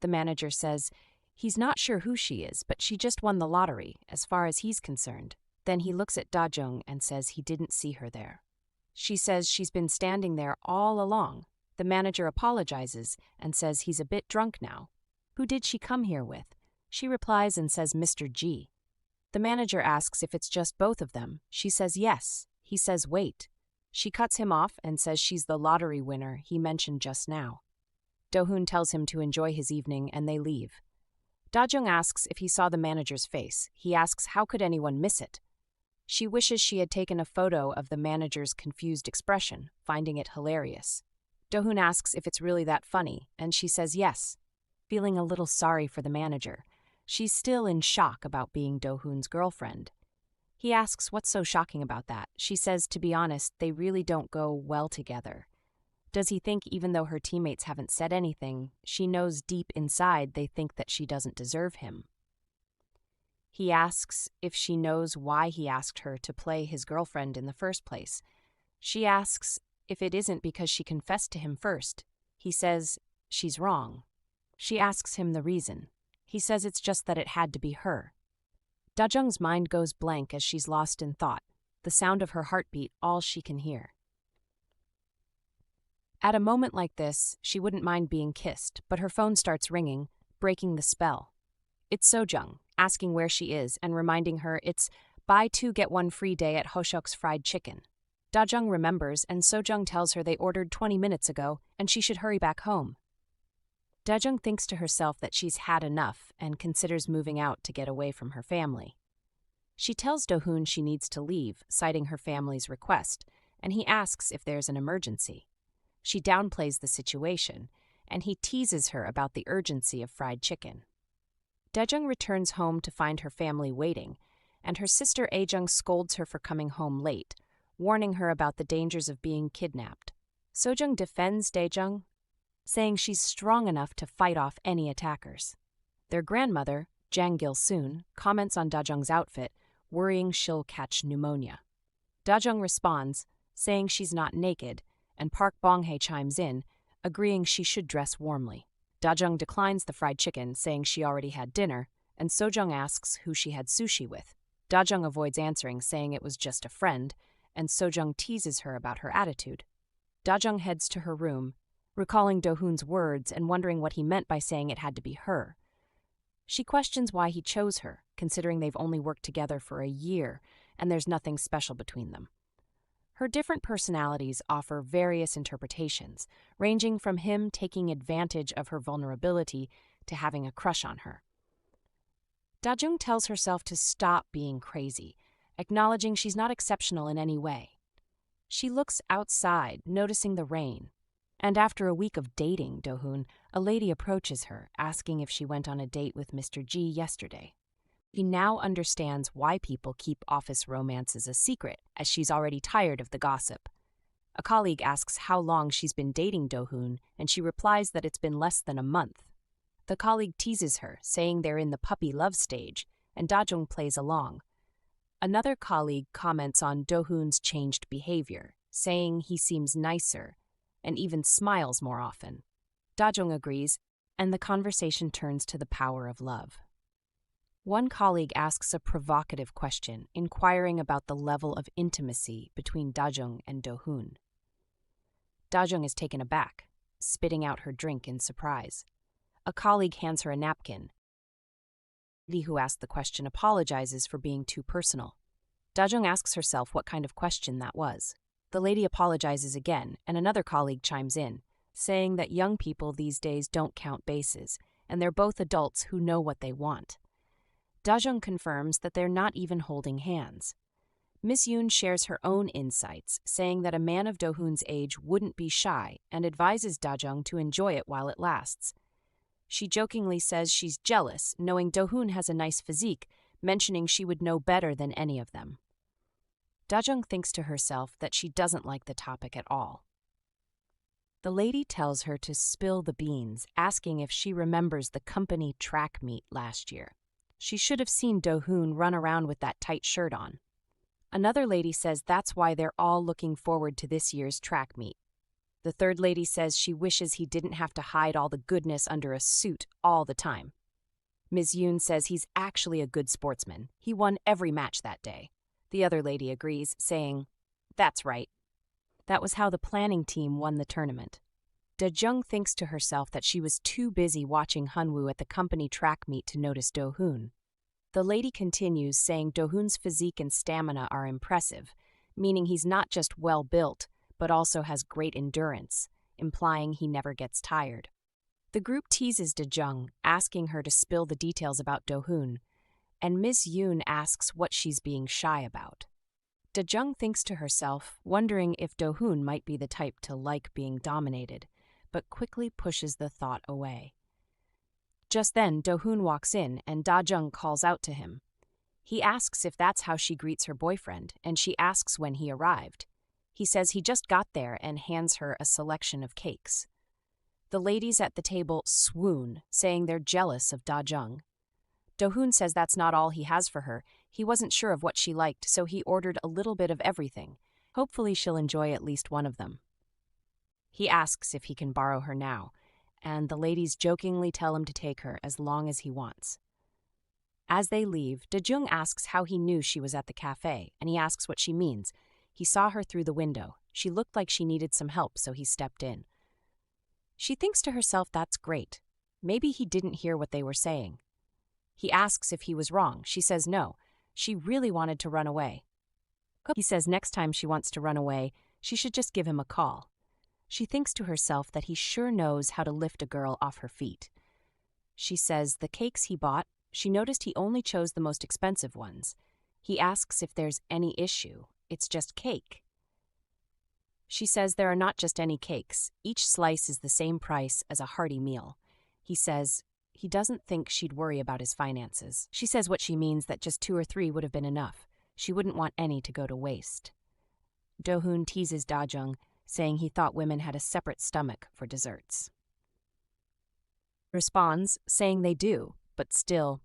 The manager says he's not sure who she is, but she just won the lottery, as far as he's concerned. Then he looks at Dajung and says he didn't see her there. She says she's been standing there all along. The manager apologizes and says he's a bit drunk now. Who did she come here with? She replies and says Mr. G. The manager asks if it's just both of them. She says yes. He says wait. She cuts him off and says she's the lottery winner he mentioned just now. Dohoon tells him to enjoy his evening and they leave. Dajung asks if he saw the manager's face. He asks how could anyone miss it. She wishes she had taken a photo of the manager's confused expression, finding it hilarious. Dohoon asks if it's really that funny, and she says yes, feeling a little sorry for the manager. She's still in shock about being Dohoon's girlfriend. He asks what's so shocking about that. She says, to be honest, they really don't go well together. Does he think even though her teammates haven't said anything, she knows deep inside they think that she doesn't deserve him? He asks if she knows why he asked her to play his girlfriend in the first place. She asks if it isn't because she confessed to him first. He says she's wrong. She asks him the reason. He says it's just that it had to be her. Dajung's mind goes blank as she's lost in thought, the sound of her heartbeat all she can hear. At a moment like this, she wouldn't mind being kissed, but her phone starts ringing, breaking the spell. It's Sojung, asking where she is and reminding her it's buy 2 get 1 free day at Hoshok's Fried Chicken. Dajung remembers and Sojung tells her they ordered 20 minutes ago and she should hurry back home. Dajung thinks to herself that she's had enough and considers moving out to get away from her family. She tells Dohoon she needs to leave, citing her family's request, and he asks if there's an emergency. She downplays the situation, and he teases her about the urgency of fried chicken. Dajung returns home to find her family waiting, and her sister Ajung scolds her for coming home late, warning her about the dangers of being kidnapped. Sojung defends Dajung, saying she's strong enough to fight off any attackers. Their grandmother, Jang Gil-soon, comments on Dajung's outfit, worrying she'll catch pneumonia. Dajung responds, saying she's not naked, and Park Bong-hae chimes in, agreeing she should dress warmly. Dajung declines the fried chicken, saying she already had dinner, and Sojung asks who she had sushi with. Dajung avoids answering, saying it was just a friend, and Sojung teases her about her attitude. Dajung heads to her room, recalling Dohoon's words and wondering what he meant by saying it had to be her. She questions why he chose her, considering they've only worked together for a year and there's nothing special between them. Her different personalities offer various interpretations, ranging from him taking advantage of her vulnerability to having a crush on her. Dajung tells herself to stop being crazy, acknowledging she's not exceptional in any way. She looks outside, noticing the rain. And after a week of dating Dohoon, a lady approaches her, asking if she went on a date with Mr. G yesterday. She now understands why people keep office romances a secret, as she's already tired of the gossip. A colleague asks how long she's been dating Dohoon, and she replies that it's been less than a month. The colleague teases her, saying they're in the puppy love stage, and Dajung plays along. Another colleague comments on Dohoon's changed behavior, saying he seems nicer, and even smiles more often. Dajung agrees, and the conversation turns to the power of love. One colleague asks a provocative question, inquiring about the level of intimacy between Dajung and Dohoon. Dajung is taken aback, spitting out her drink in surprise. A colleague hands her a napkin. The who asked the question apologizes for being too personal. Dajung asks herself what kind of question that was. The lady apologizes again, and another colleague chimes in, saying that young people these days don't count bases, and they're both adults who know what they want. Dajung confirms that they're not even holding hands. Miss Yoon shares her own insights, saying that a man of Dohoon's age wouldn't be shy and advises Dajung to enjoy it while it lasts. She jokingly says she's jealous, knowing Dohoon has a nice physique, mentioning she would know better than any of them. Dajung thinks to herself that she doesn't like the topic at all. The lady tells her to spill the beans, asking if she remembers the company track meet last year. She should have seen Dohoon run around with that tight shirt on. Another lady says that's why they're all looking forward to this year's track meet. The third lady says she wishes he didn't have to hide all the goodness under a suit all the time. Ms. Yoon says he's actually a good sportsman. He won every match that day. The other lady agrees, saying, "That's right." That was how the planning team won the tournament. Dajung thinks to herself that she was too busy watching Hyunwoo at the company track meet to notice Dohoon. The lady continues, saying Dohoon's physique and stamina are impressive, meaning he's not just well-built, but also has great endurance, implying he never gets tired. The group teases Dajung, asking her to spill the details about Dohoon, and Ms. Yoon asks what she's being shy about. Dajung thinks to herself, wondering if Dohoon might be the type to like being dominated, but quickly pushes the thought away. Just then, Dohoon walks in, and Dajung calls out to him. He asks if that's how she greets her boyfriend, and she asks when he arrived. He says he just got there and hands her a selection of cakes. The ladies at the table swoon, saying they're jealous of Dajung. Dohoon says that's not all he has for her. He wasn't sure of what she liked, so he ordered a little bit of everything. Hopefully she'll enjoy at least one of them. He asks if he can borrow her now, and the ladies jokingly tell him to take her as long as he wants. As they leave, Dajung asks how he knew she was at the cafe, and he asks what she means. He saw her through the window. She looked like she needed some help, so he stepped in. She thinks to herself that's great. Maybe he didn't hear what they were saying. He asks if he was wrong. She says no. She really wanted to run away. He says next time she wants to run away, she should just give him a call. She thinks to herself that he sure knows how to lift a girl off her feet. She says the cakes he bought, she noticed he only chose the most expensive ones. He asks if there's any issue. It's just cake. She says there are not just any cakes. Each slice is the same price as a hearty meal. He says he doesn't think she'd worry about his finances. She says what she means, that just 2 or 3 would have been enough. She wouldn't want any to go to waste. Dohoon teases Dajung, saying he thought women had a separate stomach for desserts. Responds, saying they do, but still,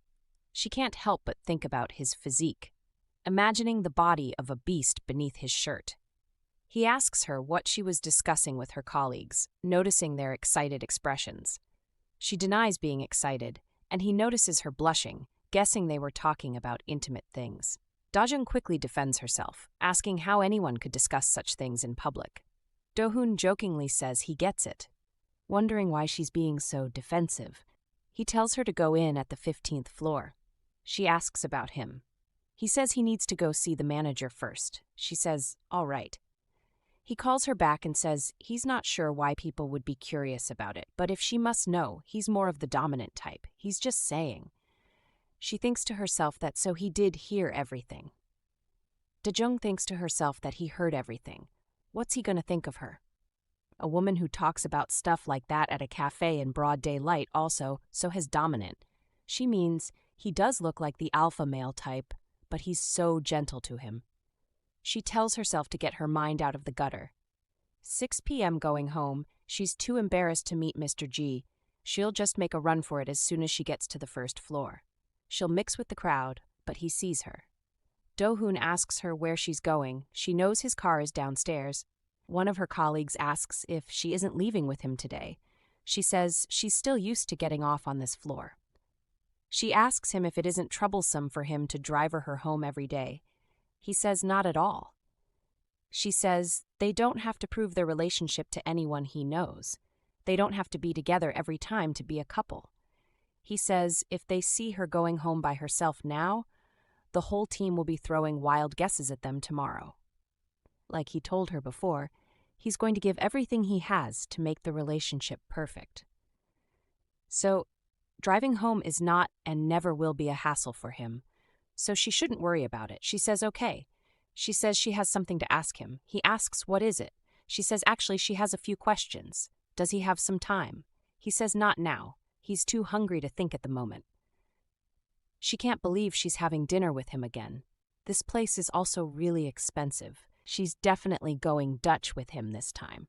she can't help but think about his physique, imagining the body of a beast beneath his shirt. He asks her what she was discussing with her colleagues, noticing their excited expressions. She denies being excited, and he notices her blushing, guessing they were talking about intimate things. Dajung quickly defends herself, asking how anyone could discuss such things in public. Dohoon jokingly says he gets it. Wondering why she's being so defensive, he tells her to go in at the 15th floor. She asks about him. He says he needs to go see the manager first. She says, all right. He calls her back and says he's not sure why people would be curious about it, but if she must know, he's more of the dominant type. He's just saying. She thinks to herself that so he did hear everything. Dajung thinks to herself that he heard everything. What's he going to think of her? A woman who talks about stuff like that at a cafe in broad daylight also, so has dominant. She means he does look like the alpha male type, but he's so gentle to him. She tells herself to get her mind out of the gutter. 6 p.m. going home, she's too embarrassed to meet Mr. G. She'll just make a run for it as soon as she gets to the first floor. She'll mix with the crowd, but he sees her. Dohoon asks her where she's going. She knows his car is downstairs. One of her colleagues asks if she isn't leaving with him today. She says she's still used to getting off on this floor. She asks him if it isn't troublesome for him to drive her home every day. He says not at all. She says they don't have to prove their relationship to anyone he knows. They don't have to be together every time to be a couple. He says if they see her going home by herself now, the whole team will be throwing wild guesses at them tomorrow. Like he told her before, he's going to give everything he has to make the relationship perfect. So, driving home is not and never will be a hassle for him, so she shouldn't worry about it. She says okay. She says she has something to ask him. He asks what is it. She says actually she has a few questions. Does he have some time? He says not now. He's too hungry to think at the moment. She can't believe she's having dinner with him again. This place is also really expensive. She's definitely going Dutch with him this time.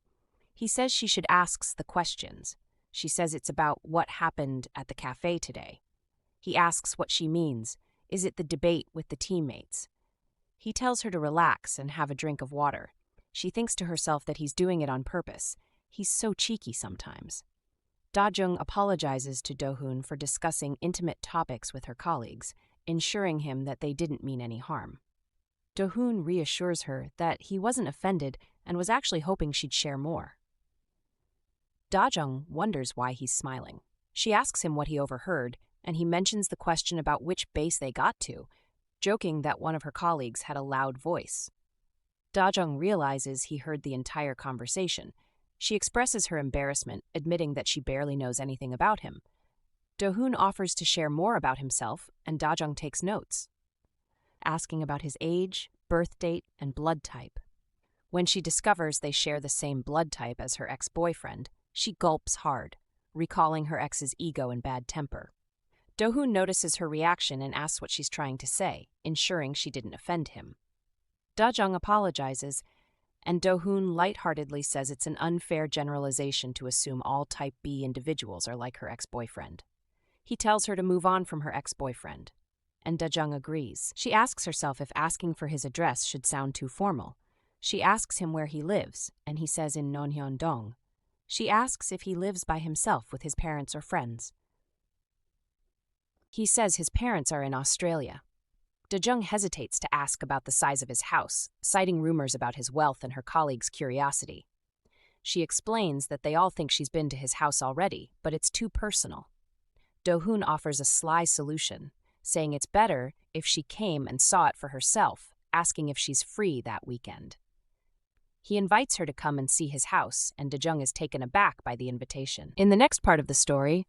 He says she should ask the questions. She says it's about what happened at the cafe today. He asks what she means. Is it the debate with the teammates? He tells her to relax and have a drink of water. She thinks to herself that he's doing it on purpose. He's so cheeky sometimes. Dajung apologizes to Dohoon for discussing intimate topics with her colleagues, ensuring him that they didn't mean any harm. Dohoon reassures her that he wasn't offended and was actually hoping she'd share more. Dajung wonders why he's smiling. She asks him what he overheard, and he mentions the question about which base they got to, joking that one of her colleagues had a loud voice. Dajung realizes he heard the entire conversation. She expresses her embarrassment, admitting that she barely knows anything about him. Dohoon offers to share more about himself, and Dajung takes notes, asking about his age, birth date, and blood type. When she discovers they share the same blood type as her ex-boyfriend, she gulps hard, recalling her ex's ego and bad temper. Dohoon notices her reaction and asks what she's trying to say, ensuring she didn't offend him. Dajung apologizes, and Dohoon lightheartedly says it's an unfair generalization to assume all type B individuals are like her ex-boyfriend. He tells her to move on from her ex-boyfriend, and Dajung agrees. She asks herself if asking for his address should sound too formal. She asks him where he lives, and he says in Nonhyun-dong. She asks if he lives by himself with his parents or friends. He says his parents are in Australia. Dajung hesitates to ask about the size of his house, citing rumors about his wealth and her colleagues' curiosity. She explains that they all think she's been to his house already, but it's too personal. Dohoon offers a sly solution, saying it's better if she came and saw it for herself, asking if she's free that weekend. He invites her to come and see his house, and Dajung is taken aback by the invitation. In the next part of the story,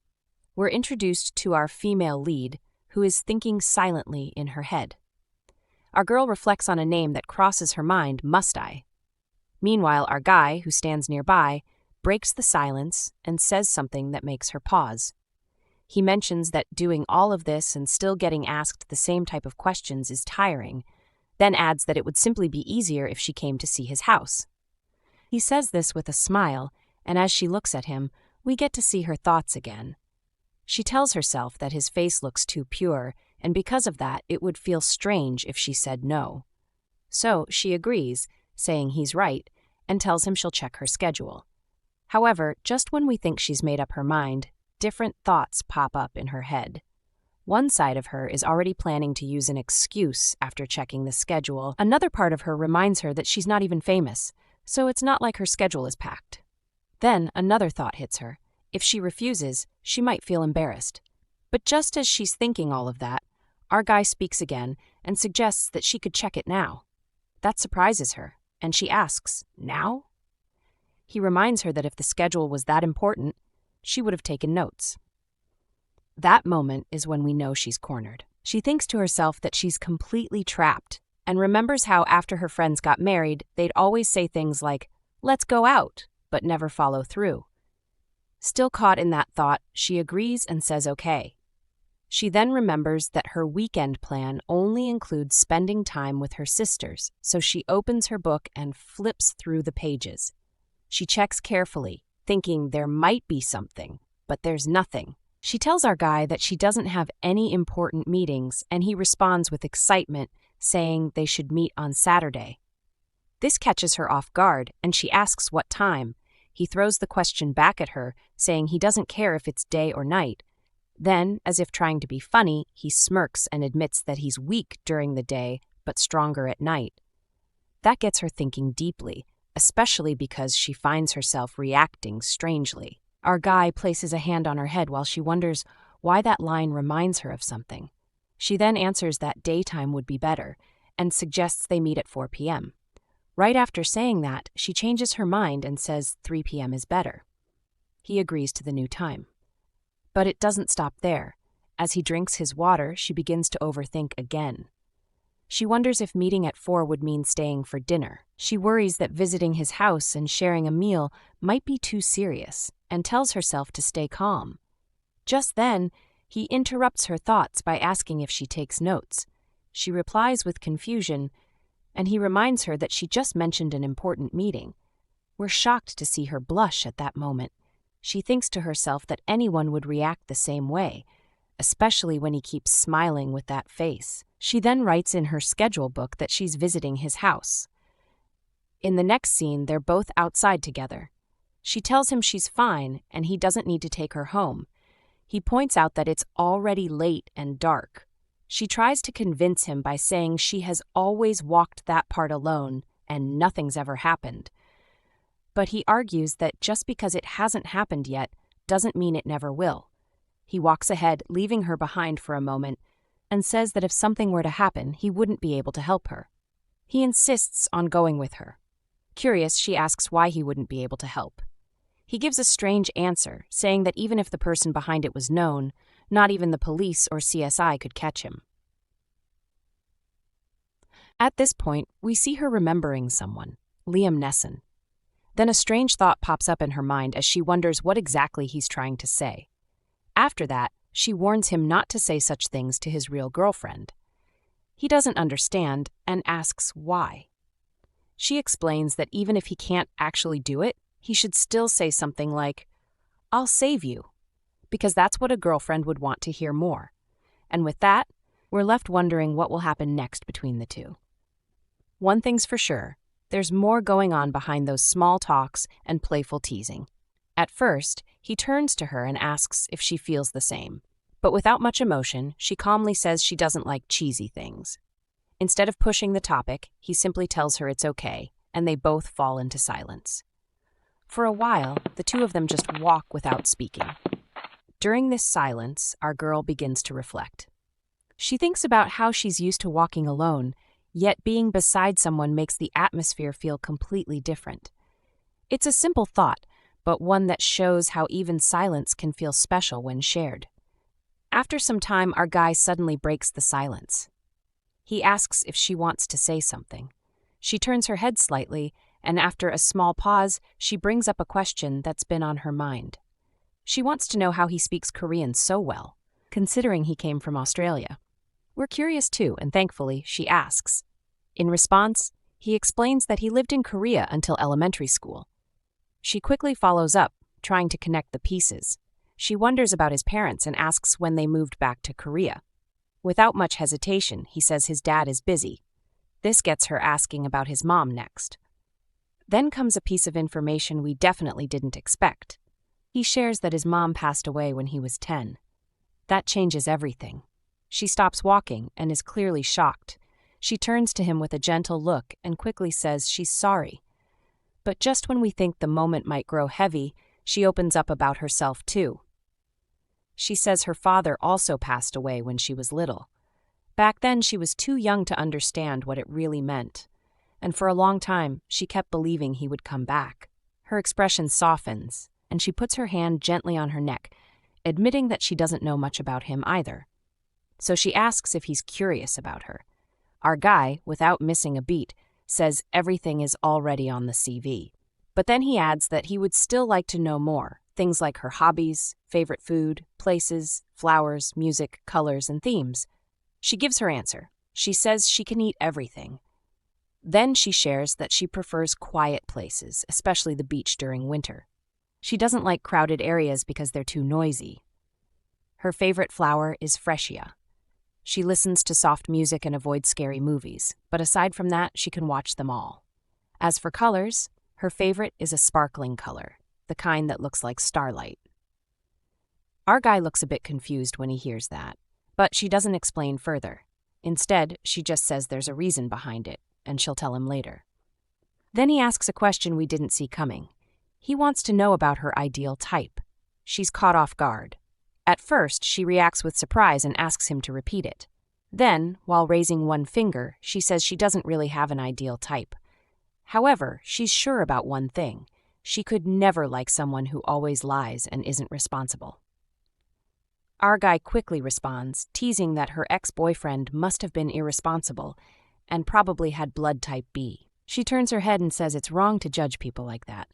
we're introduced to our female lead, who is thinking silently in her head. Our girl reflects on a name that crosses her mind, must I? Meanwhile, our guy, who stands nearby, breaks the silence and says something that makes her pause. He mentions that doing all of this and still getting asked the same type of questions is tiring, then adds that it would simply be easier if she came to see his house. He says this with a smile, and as she looks at him, we get to see her thoughts again. She tells herself that his face looks too pure, and because of that, it would feel strange if she said no. So she agrees, saying he's right, and tells him she'll check her schedule. However, just when we think she's made up her mind, different thoughts pop up in her head. One side of her is already planning to use an excuse after checking the schedule. Another part of her reminds her that she's not even famous, so it's not like her schedule is packed. Then another thought hits her. If she refuses, she might feel embarrassed. But just as she's thinking all of that, our guy speaks again and suggests that she could check it now. That surprises her, and she asks, now? He reminds her that if the schedule was that important, she would have taken notes. That moment is when we know she's cornered. She thinks to herself that she's completely trapped and remembers how after her friends got married, they'd always say things like, let's go out, but never follow through. Still caught in that thought, she agrees and says okay. She then remembers that her weekend plan only includes spending time with her sisters, so she opens her book and flips through the pages. She checks carefully, thinking there might be something, but there's nothing. She tells our guy that she doesn't have any important meetings, and he responds with excitement, saying they should meet on Saturday. This catches her off guard, and she asks what time. He throws the question back at her, saying he doesn't care if it's day or night. Then, as if trying to be funny, he smirks and admits that he's weak during the day, but stronger at night. That gets her thinking deeply, especially because she finds herself reacting strangely. Our guy places a hand on her head while she wonders why that line reminds her of something. She then answers that daytime would be better, and suggests they meet at 4 p.m. Right after saying that, she changes her mind and says 3 p.m. is better. He agrees to the new time. But it doesn't stop there. As he drinks his water, she begins to overthink again. She wonders if meeting at 4 would mean staying for dinner. She worries that visiting his house and sharing a meal might be too serious, and tells herself to stay calm. Just then, he interrupts her thoughts by asking if she takes notes. She replies with confusion, and he reminds her that she just mentioned an important meeting. We're shocked to see her blush at that moment. She thinks to herself that anyone would react the same way, especially when he keeps smiling with that face. She then writes in her schedule book that she's visiting his house. In the next scene, they're both outside together. She tells him she's fine and he doesn't need to take her home. He points out that it's already late and dark. She tries to convince him by saying she has always walked that part alone and nothing's ever happened. But he argues that just because it hasn't happened yet doesn't mean it never will. He walks ahead, leaving her behind for a moment, and says that if something were to happen, he wouldn't be able to help her. He insists on going with her. Curious, she asks why he wouldn't be able to help. He gives a strange answer, saying that even if the person behind it was known, not even the police or CSI could catch him. At this point, we see her remembering someone, Liam Neeson. Then a strange thought pops up in her mind as she wonders what exactly he's trying to say. After that, she warns him not to say such things to his real girlfriend. He doesn't understand and asks why. She explains that even if he can't actually do it, he should still say something like, "I'll save you," because that's what a girlfriend would want to hear more. And with that, we're left wondering what will happen next between the two. One thing's for sure, there's more going on behind those small talks and playful teasing. At first, he turns to her and asks if she feels the same. But without much emotion, she calmly says she doesn't like cheesy things. Instead of pushing the topic, he simply tells her it's okay, and they both fall into silence. For a while, the two of them just walk without speaking. During this silence, our girl begins to reflect. She thinks about how she's used to walking alone, yet being beside someone makes the atmosphere feel completely different. It's a simple thought, but one that shows how even silence can feel special when shared. After some time, our guy suddenly breaks the silence. He asks if she wants to say something. She turns her head slightly, and after a small pause, she brings up a question that's been on her mind. She wants to know how he speaks Korean so well, considering he came from Australia. We're curious too, and thankfully, she asks. In response, he explains that he lived in Korea until elementary school. She quickly follows up, trying to connect the pieces. She wonders about his parents and asks when they moved back to Korea. Without much hesitation, he says his dad is busy. This gets her asking about his mom next. Then comes a piece of information we definitely didn't expect. He shares that his mom passed away when he was 10. That changes everything. She stops walking and is clearly shocked. She turns to him with a gentle look and quickly says she's sorry. But just when we think the moment might grow heavy, she opens up about herself too. She says her father also passed away when she was little. Back then, she was too young to understand what it really meant. And for a long time, she kept believing he would come back. Her expression softens, and she puts her hand gently on her neck, admitting that she doesn't know much about him either. So she asks if he's curious about her. Our guy, without missing a beat, says everything is already on the CV. But then he adds that he would still like to know more, things like her hobbies, favorite food, places, flowers, music, colors, and themes. She gives her answer. She says she can eat everything. Then she shares that she prefers quiet places, especially the beach during winter. She doesn't like crowded areas because they're too noisy. Her favorite flower is freesia. She listens to soft music and avoids scary movies, but aside from that, she can watch them all. As for colors, her favorite is a sparkling color, the kind that looks like starlight. Our guy looks a bit confused when he hears that, but she doesn't explain further. Instead, she just says there's a reason behind it, and she'll tell him later. Then he asks a question we didn't see coming. He wants to know about her ideal type. She's caught off guard. At first, she reacts with surprise and asks him to repeat it. Then, while raising one finger, she says she doesn't really have an ideal type. However, she's sure about one thing. She could never like someone who always lies and isn't responsible. Our guy quickly responds, teasing that her ex-boyfriend must have been irresponsible and probably had blood type B. She turns her head and says it's wrong to judge people like that.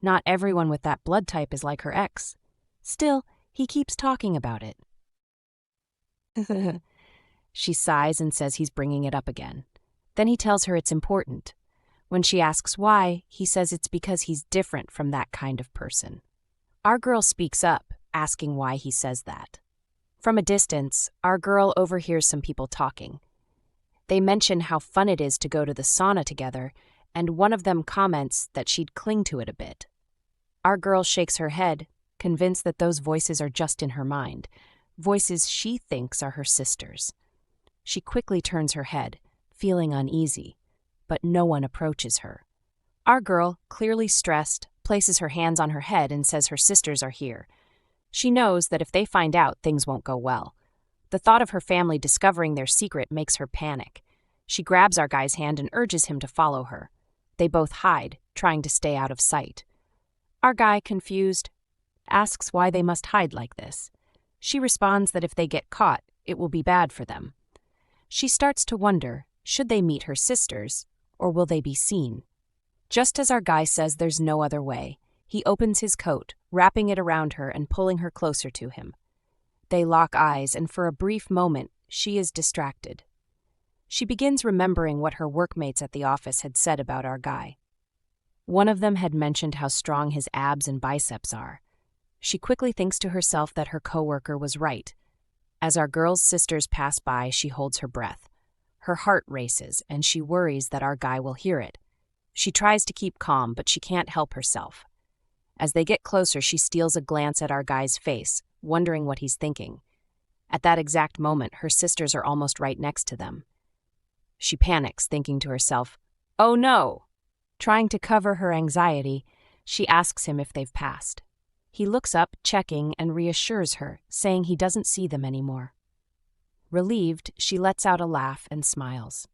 Not everyone with that blood type is like her ex. Still, he keeps talking about it. She sighs and says he's bringing it up again. Then he tells her it's important. When she asks why, he says it's because he's different from that kind of person. Our girl speaks up, asking why he says that. From a distance, our girl overhears some people talking. They mention how fun it is to go to the sauna together, and one of them comments that she'd cling to it a bit. Our girl shakes her head, convinced that those voices are just in her mind, voices she thinks are her sister's. She quickly turns her head, feeling uneasy, but no one approaches her. Our girl, clearly stressed, places her hands on her head and says her sisters are here. She knows that if they find out, things won't go well. The thought of her family discovering their secret makes her panic. She grabs our guy's hand and urges him to follow her. They both hide, trying to stay out of sight. Our guy, confused, asks why they must hide like this. She responds that if they get caught, it will be bad for them. She starts to wonder, should they meet her sisters, or will they be seen? Just as our guy says there's no other way, he opens his coat, wrapping it around her and pulling her closer to him. They lock eyes, and for a brief moment, she is distracted. She begins remembering what her workmates at the office had said about our guy. One of them had mentioned how strong his abs and biceps are. She quickly thinks to herself that her coworker was right. As our girl's sisters pass by, she holds her breath. Her heart races, and she worries that our guy will hear it. She tries to keep calm, but she can't help herself. As they get closer, she steals a glance at our guy's face, wondering what he's thinking. At that exact moment, her sisters are almost right next to them. She panics, thinking to herself, "Oh no!" Trying to cover her anxiety, she asks him if they've passed. He looks up, checking, and reassures her, saying he doesn't see them anymore. Relieved, she lets out a laugh and smiles.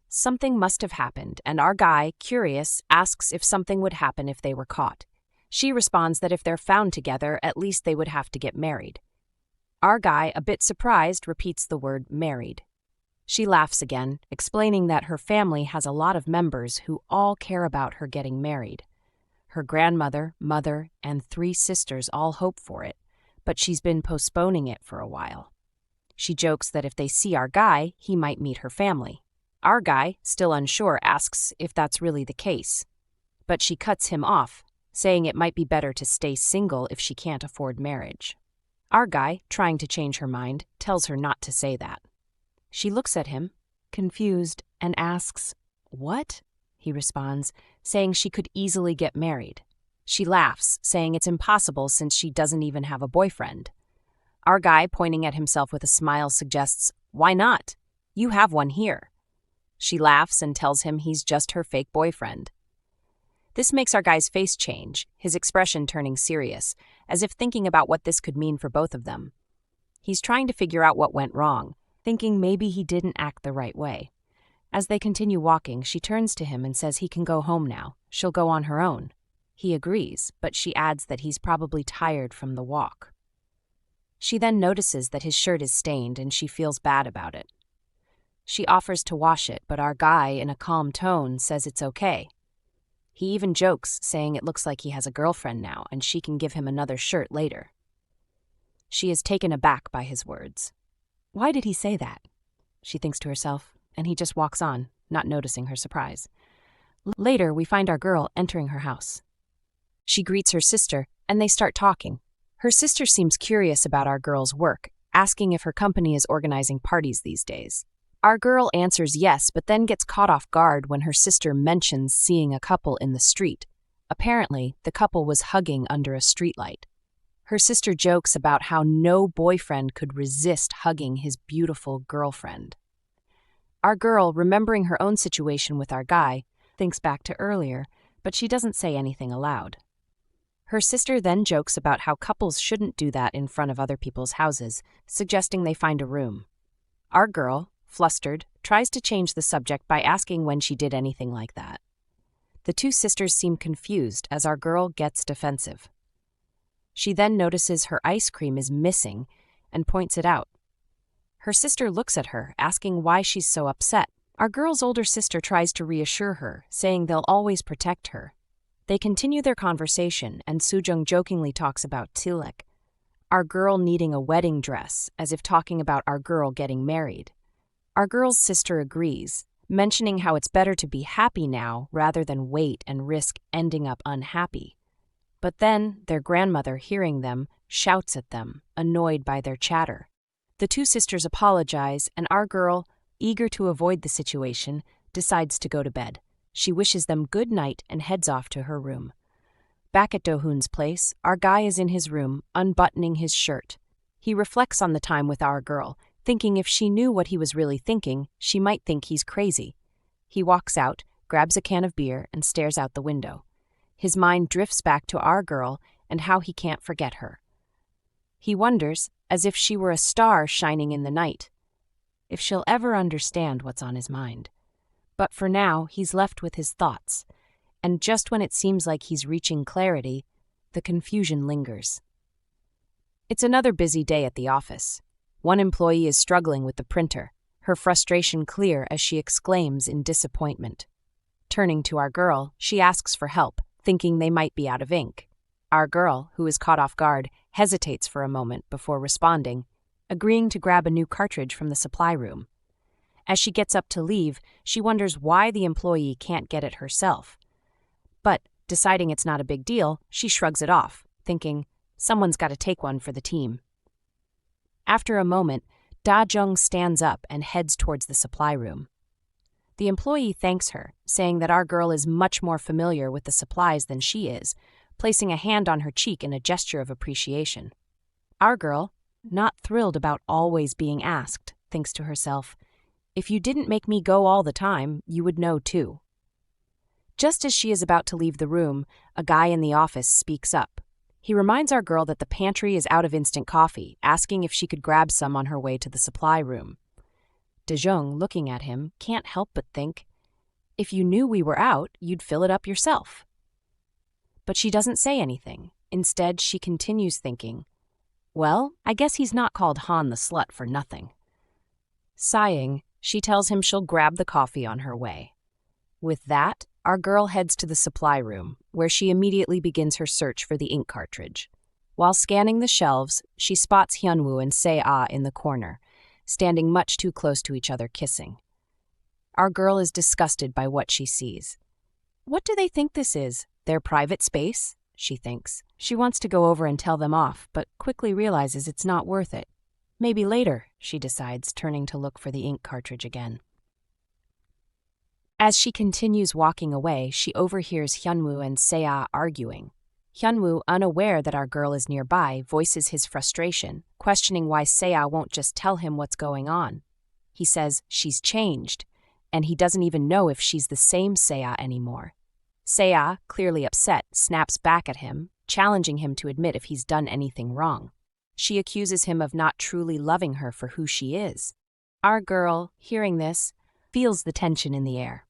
Something must have happened, and our guy, curious, asks if something would happen if they were caught. She responds that if they're found together, at least they would have to get married. Our guy, a bit surprised, repeats the word married. She laughs again, explaining that her family has a lot of members who all care about her getting married. Her grandmother, mother, and 3 sisters all hope for it, but she's been postponing it for a while. She jokes that if they see our guy, he might meet her family. Our guy, still unsure, asks if that's really the case. But she cuts him off, saying it might be better to stay single if she can't afford marriage. Our guy, trying to change her mind, tells her not to say that. She looks at him, confused, and asks, "What?" He responds, saying she could easily get married. She laughs, saying it's impossible since she doesn't even have a boyfriend. Our guy, pointing at himself with a smile, suggests, "Why not? You have one here." She laughs and tells him he's just her fake boyfriend. This makes our guy's face change, his expression turning serious, as if thinking about what this could mean for both of them. He's trying to figure out what went wrong, thinking maybe he didn't act the right way. As they continue walking, she turns to him and says he can go home now. She'll go on her own. He agrees, but she adds that he's probably tired from the walk. She then notices that his shirt is stained and she feels bad about it. She offers to wash it, but our guy, in a calm tone, says it's okay. He even jokes, saying it looks like he has a girlfriend now and she can give him another shirt later. She is taken aback by his words. Why did he say that? She thinks to herself, and he just walks on, not noticing her surprise. Later, we find our girl entering her house. She greets her sister, and they start talking. Her sister seems curious about our girl's work, asking if her company is organizing parties these days. Our girl answers yes, but then gets caught off guard when her sister mentions seeing a couple in the street. Apparently, the couple was hugging under a streetlight. Her sister jokes about how no boyfriend could resist hugging his beautiful girlfriend. Our girl, remembering her own situation with our guy, thinks back to earlier, but she doesn't say anything aloud. Her sister then jokes about how couples shouldn't do that in front of other people's houses, suggesting they find a room. Our girl, flustered, tries to change the subject by asking when she did anything like that. The 2 sisters seem confused as our girl gets defensive. She then notices her ice cream is missing and points it out. Her sister looks at her, asking why she's so upset. Our girl's older sister tries to reassure her, saying they'll always protect her. They continue their conversation, and Sujung jokingly talks about Tilek, our girl needing a wedding dress, as if talking about our girl getting married. Our girl's sister agrees, mentioning how it's better to be happy now rather than wait and risk ending up unhappy. But then, their grandmother, hearing them, shouts at them, annoyed by their chatter. The two sisters apologize, and our girl, eager to avoid the situation, decides to go to bed. She wishes them good night and heads off to her room. Back at Dohoon's place, our guy is in his room, unbuttoning his shirt. He reflects on the time with our girl, thinking if she knew what he was really thinking, she might think he's crazy. He walks out, grabs a can of beer, and stares out the window. His mind drifts back to our girl and how he can't forget her. He wonders, as if she were a star shining in the night, if she'll ever understand what's on his mind. But for now, he's left with his thoughts, and just when it seems like he's reaching clarity, the confusion lingers. It's another busy day at the office. One employee is struggling with the printer, her frustration clear as she exclaims in disappointment. Turning to our girl, she asks for help, thinking they might be out of ink. Our girl, who is caught off guard, hesitates for a moment before responding, agreeing to grab a new cartridge from the supply room. As she gets up to leave, she wonders why the employee can't get it herself. But, deciding it's not a big deal, she shrugs it off, thinking, someone's got to take one for the team. After a moment, Dajung stands up and heads towards the supply room. The employee thanks her, saying that our girl is much more familiar with the supplies than she is, placing a hand on her cheek in a gesture of appreciation. Our girl, not thrilled about always being asked, thinks to herself, if you didn't make me go all the time, you would know too. Just as she is about to leave the room, a guy in the office speaks up. He reminds our girl that the pantry is out of instant coffee, asking if she could grab some on her way to the supply room. Dajung, looking at him, can't help but think, if you knew we were out, you'd fill it up yourself. But she doesn't say anything. Instead, she continues thinking, well, I guess he's not called Han the slut for nothing. Sighing, she tells him she'll grab the coffee on her way. With that, our girl heads to the supply room, where she immediately begins her search for the ink cartridge. While scanning the shelves, she spots Hyunwoo and Se-ah in the corner, standing much too close to each other kissing. Our girl is disgusted by what she sees. What do they think this is? Their private space? She thinks. She wants to go over and tell them off, but quickly realizes it's not worth it. Maybe later, she decides, turning to look for the ink cartridge again. As she continues walking away, she overhears Hyunwoo and Se-ah arguing. Hyunwoo, unaware that our girl is nearby, voices his frustration, questioning why Se-ah won't just tell him what's going on. He says she's changed, and he doesn't even know if she's the same Se-ah anymore. Se-ah, clearly upset, snaps back at him, challenging him to admit if he's done anything wrong. She accuses him of not truly loving her for who she is. Our girl, hearing this, feels the tension in the air.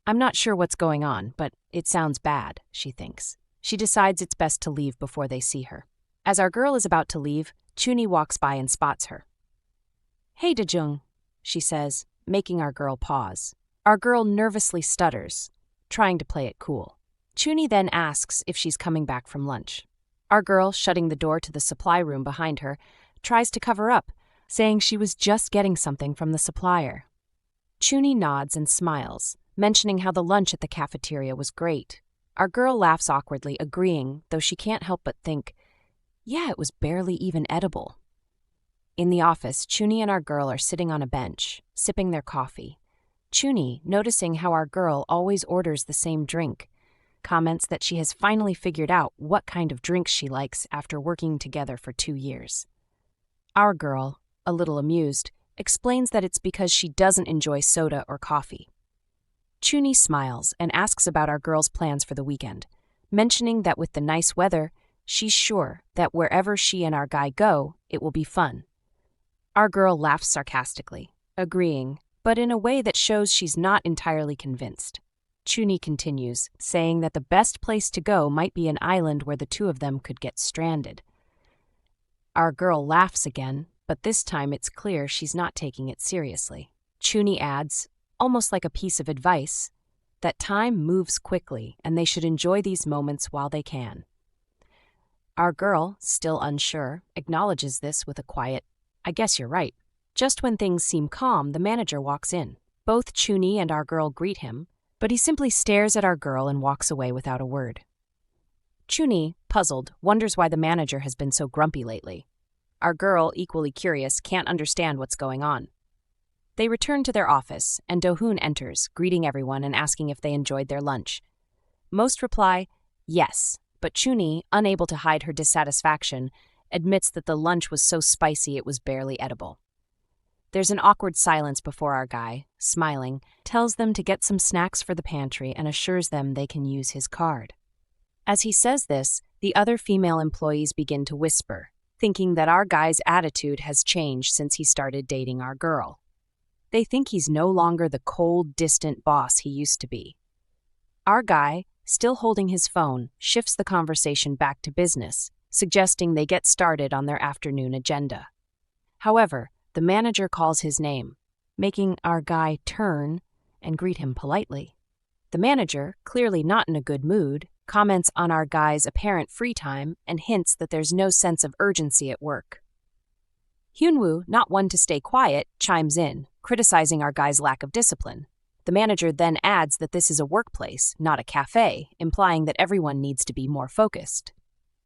I'm not sure what's going on, but it sounds bad, she thinks. She decides it's best to leave before they see her. As our girl is about to leave, Chuni walks by and spots her. Hey, Dajung, she says, making our girl pause. Our girl nervously stutters, trying to play it cool. Chuni then asks if she's coming back from lunch. Our girl, shutting the door to the supply room behind her, tries to cover up, saying she was just getting something from the supplier. Chuni nods and smiles, mentioning how the lunch at the cafeteria was great. Our girl laughs awkwardly, agreeing, though she can't help but think, yeah, it was barely even edible. In the office, Chuni and our girl are sitting on a bench, sipping their coffee. Chuni, noticing how our girl always orders the same drink, comments that she has finally figured out what kind of drinks she likes after working together for 2 years. Our girl, a little amused, explains that it's because she doesn't enjoy soda or coffee. Chuni smiles and asks about our girl's plans for the weekend, mentioning that with the nice weather, she's sure that wherever she and our guy go, it will be fun. Our girl laughs sarcastically, agreeing, but in a way that shows she's not entirely convinced. Chuni continues, saying that the best place to go might be an island where the two of them could get stranded. Our girl laughs again, but this time it's clear she's not taking it seriously. Chuni adds, almost like a piece of advice, that time moves quickly and they should enjoy these moments while they can. Our girl, still unsure, acknowledges this with a quiet, "I guess you're right." Just when things seem calm, the manager walks in. Both Chuni and our girl greet him, but he simply stares at our girl and walks away without a word. Chuni, puzzled, wonders why the manager has been so grumpy lately. Our girl, equally curious, can't understand what's going on. They return to their office, and Dohoon enters, greeting everyone and asking if they enjoyed their lunch. Most reply, yes, but Chuni, unable to hide her dissatisfaction, admits that the lunch was so spicy it was barely edible. There's an awkward silence before our guy, smiling, tells them to get some snacks for the pantry and assures them they can use his card. As he says this, the other female employees begin to whisper, thinking that our guy's attitude has changed since he started dating our girl. They think he's no longer the cold, distant boss he used to be. Our guy, still holding his phone, shifts the conversation back to business, suggesting they get started on their afternoon agenda. However, the manager calls his name, making our guy turn and greet him politely. The manager, clearly not in a good mood, comments on our guy's apparent free time and hints that there's no sense of urgency at work. Hyunwoo, not one to stay quiet, chimes in, criticizing our guy's lack of discipline. The manager then adds that this is a workplace, not a cafe, implying that everyone needs to be more focused.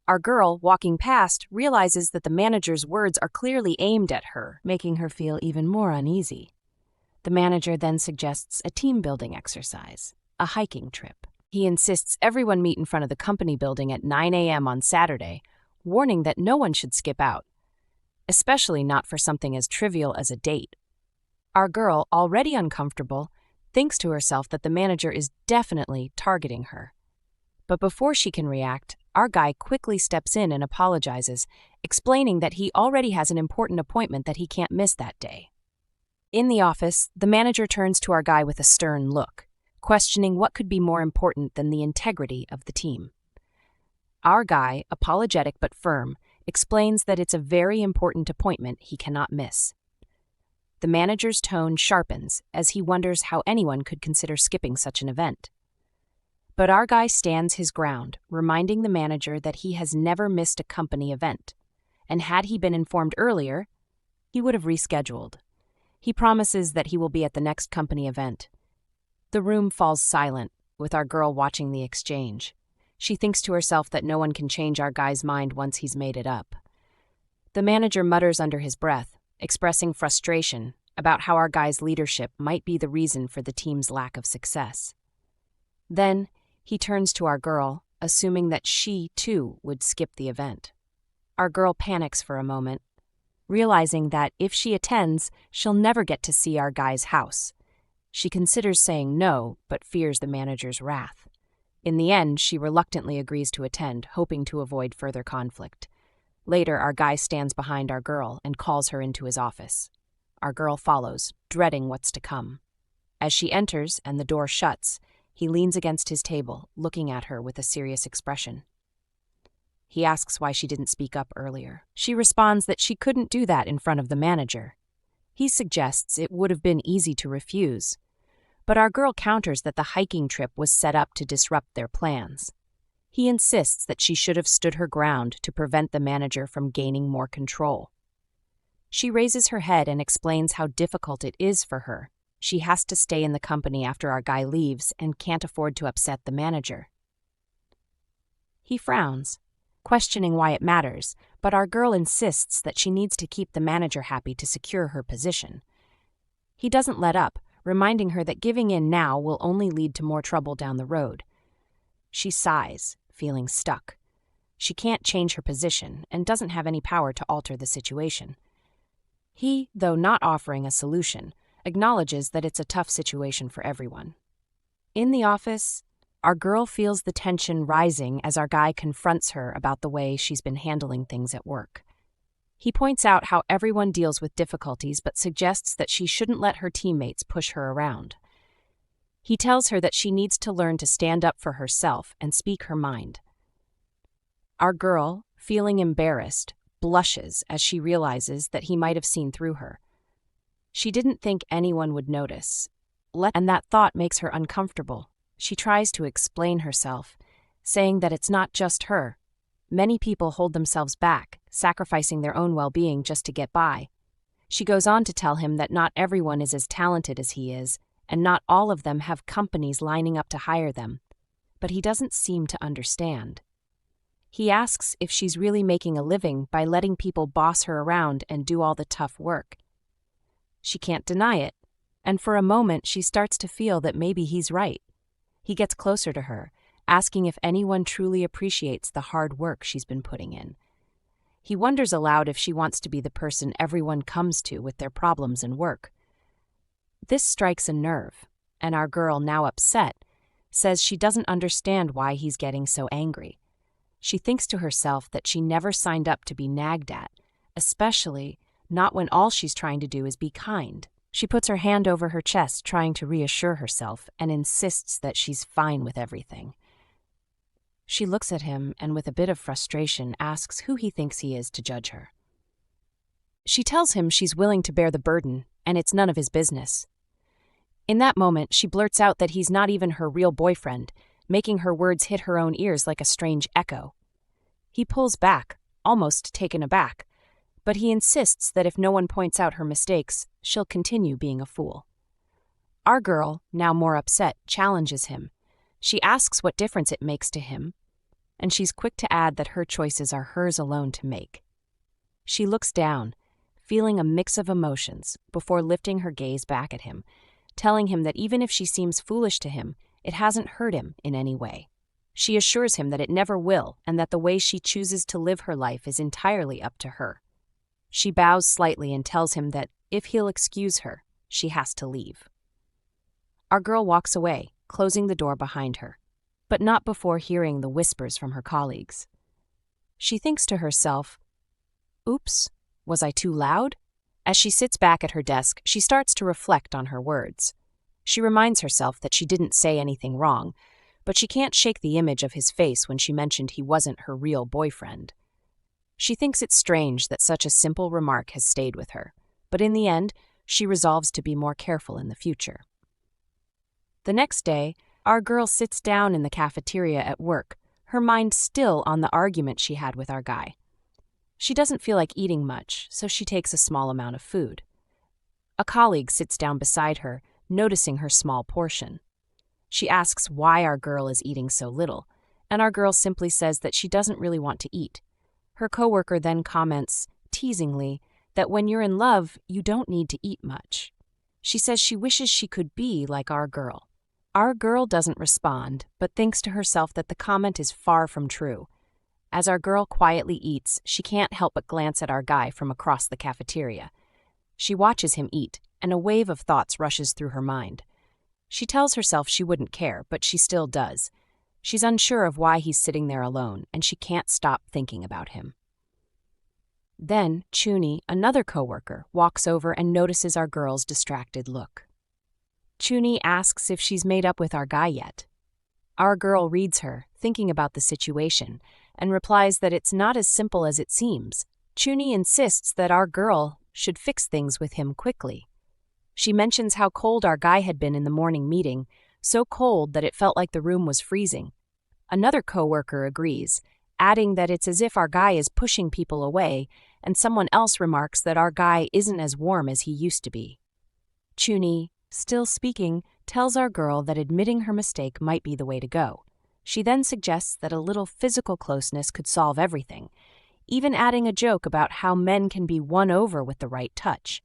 Our girl, walking past, realizes that the manager's words are clearly aimed at her, making her feel even more uneasy. The manager then suggests a team-building exercise, a hiking trip. He insists everyone meet in front of the company building at 9 a.m. on Saturday, warning that no one should skip out, especially not for something as trivial as a date. Our girl, already uncomfortable, thinks to herself that the manager is definitely targeting her. But before she can react, our guy quickly steps in and apologizes, explaining that he already has an important appointment that he can't miss that day. In the office, the manager turns to our guy with a stern look, questioning what could be more important than the integrity of the team. Our guy, apologetic but firm, explains that it's a very important appointment he cannot miss. The manager's tone sharpens as he wonders how anyone could consider skipping such an event. But our guy stands his ground, reminding the manager that he has never missed a company event, and had he been informed earlier, he would have rescheduled. He promises that he will be at the next company event. The room falls silent, with our girl watching the exchange. She thinks to herself that no one can change our guy's mind once he's made it up. The manager mutters under his breath, expressing frustration about how our guy's leadership might be the reason for the team's lack of success. Then, he turns to our girl, assuming that she, too, would skip the event. Our girl panics for a moment, realizing that if she attends, she'll never get to see our guy's house. She considers saying no, but fears the manager's wrath. In the end, she reluctantly agrees to attend, hoping to avoid further conflict. Later, our guy stands behind our girl and calls her into his office. Our girl follows, dreading what's to come. As she enters and the door shuts, he leans against his table, looking at her with a serious expression. He asks why she didn't speak up earlier. She responds that she couldn't do that in front of the manager. He suggests it would have been easy to refuse, but our girl counters that the hiking trip was set up to disrupt their plans. He insists that she should have stood her ground to prevent the manager from gaining more control. She raises her head and explains how difficult it is for her. She has to stay in the company after our guy leaves and can't afford to upset the manager. He frowns, questioning why it matters, but our girl insists that she needs to keep the manager happy to secure her position. He doesn't let up, reminding her that giving in now will only lead to more trouble down the road. She sighs, feeling stuck. She can't change her position and doesn't have any power to alter the situation. He, though not offering a solution, acknowledges that it's a tough situation for everyone. In the office, our girl feels the tension rising as our guy confronts her about the way she's been handling things at work. He points out how everyone deals with difficulties but suggests that she shouldn't let her teammates push her around. He tells her that she needs to learn to stand up for herself and speak her mind. Our girl, feeling embarrassed, blushes as she realizes that he might have seen through her. She didn't think anyone would notice, and that thought makes her uncomfortable. She tries to explain herself, saying that it's not just her. Many people hold themselves back, sacrificing their own well-being just to get by. She goes on to tell him that not everyone is as talented as he is, and not all of them have companies lining up to hire them. But he doesn't seem to understand. He asks if she's really making a living by letting people boss her around and do all the tough work. She can't deny it, and for a moment she starts to feel that maybe he's right. He gets closer to her, asking if anyone truly appreciates the hard work she's been putting in. He wonders aloud if she wants to be the person everyone comes to with their problems and work. This strikes a nerve, and our girl, now upset, says she doesn't understand why he's getting so angry. She thinks to herself that she never signed up to be nagged at, especially not when all she's trying to do is be kind. She puts her hand over her chest, trying to reassure herself, and insists that she's fine with everything. She looks at him and with a bit of frustration asks who he thinks he is to judge her. She tells him she's willing to bear the burden, and it's none of his business. In that moment, she blurts out that he's not even her real boyfriend, making her words hit her own ears like a strange echo. He pulls back, almost taken aback, but he insists that if no one points out her mistakes, she'll continue being a fool. Our girl, now more upset, challenges him. She asks what difference it makes to him, and she's quick to add that her choices are hers alone to make. She looks down, feeling a mix of emotions, before lifting her gaze back at him, telling him that even if she seems foolish to him, it hasn't hurt him in any way. She assures him that it never will, and that the way she chooses to live her life is entirely up to her. She bows slightly and tells him that if he'll excuse her, she has to leave. Our girl walks away, closing the door behind her, but not before hearing the whispers from her colleagues. She thinks to herself, "Oops, was I too loud?" As she sits back at her desk, she starts to reflect on her words. She reminds herself that she didn't say anything wrong, but she can't shake the image of his face when she mentioned he wasn't her real boyfriend. She thinks it's strange that such a simple remark has stayed with her, but in the end, she resolves to be more careful in the future. The next day, our girl sits down in the cafeteria at work, her mind still on the argument she had with our guy. She doesn't feel like eating much, so she takes a small amount of food. A colleague sits down beside her, noticing her small portion. She asks why our girl is eating so little, and our girl simply says that she doesn't really want to eat. Her coworker then comments, teasingly, that when you're in love, you don't need to eat much. She says she wishes she could be like our girl. Our girl doesn't respond, but thinks to herself that the comment is far from true. As our girl quietly eats, she can't help but glance at our guy from across the cafeteria. She watches him eat, and a wave of thoughts rushes through her mind. She tells herself she wouldn't care, but she still does. She's unsure of why he's sitting there alone, and she can't stop thinking about him. Then, Chuni, another coworker, walks over and notices our girl's distracted look. Chuni asks if she's made up with our guy yet. Our girl reads her, thinking about the situation, and replies that it's not as simple as it seems. Chuni insists that our girl should fix things with him quickly. She mentions how cold our guy had been in the morning meeting, so cold that it felt like the room was freezing. Another coworker agrees, adding that it's as if our guy is pushing people away, and someone else remarks that our guy isn't as warm as he used to be. Chuni, still speaking, tells our girl that admitting her mistake might be the way to go. She then suggests that a little physical closeness could solve everything, even adding a joke about how men can be won over with the right touch.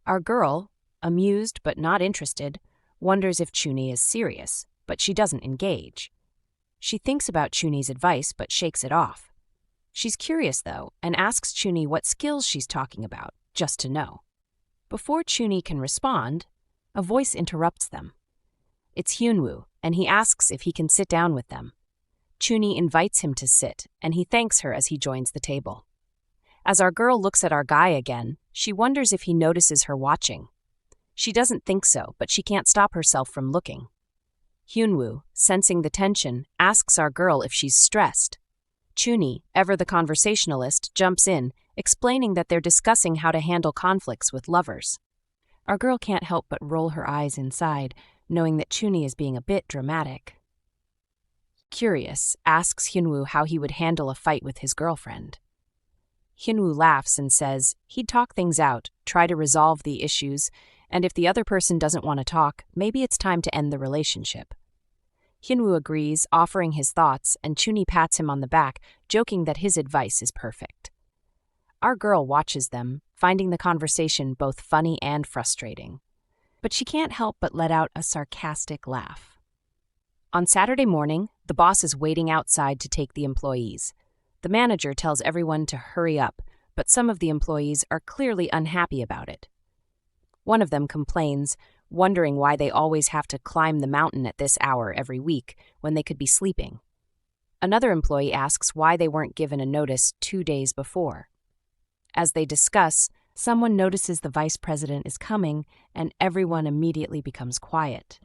Our girl, amused but not interested, wonders if Chuni is serious, but she doesn't engage. She thinks about Chuni's advice but shakes it off. She's curious, though, and asks Chuni what skills she's talking about, just to know. Before Chuni can respond, a voice interrupts them. It's Hyunwoo, and he asks if he can sit down with them. Chuni invites him to sit, and he thanks her as he joins the table. As our girl looks at our guy again, she wonders if he notices her watching. She doesn't think so, but she can't stop herself from looking. Hyunwoo, sensing the tension, asks our girl if she's stressed. Chuni, ever the conversationalist, jumps in, explaining that they're discussing how to handle conflicts with lovers. Our girl can't help but roll her eyes inside, knowing that Chuni is being a bit dramatic. Curious, asks Hyunwoo how he would handle a fight with his girlfriend. Hyunwoo laughs and says he'd talk things out, try to resolve the issues, and if the other person doesn't want to talk, maybe it's time to end the relationship. Hyunwoo agrees, offering his thoughts, and Chuni pats him on the back, joking that his advice is perfect. Our girl watches them, finding the conversation both funny and frustrating. But she can't help but let out a sarcastic laugh. On Saturday morning, the boss is waiting outside to take the employees. The manager tells everyone to hurry up, but some of the employees are clearly unhappy about it. One of them complains, wondering why they always have to climb the mountain at this hour every week when they could be sleeping. Another employee asks why they weren't given a notice 2 days before. As they discuss, someone notices the vice president is coming, and everyone immediately becomes quiet.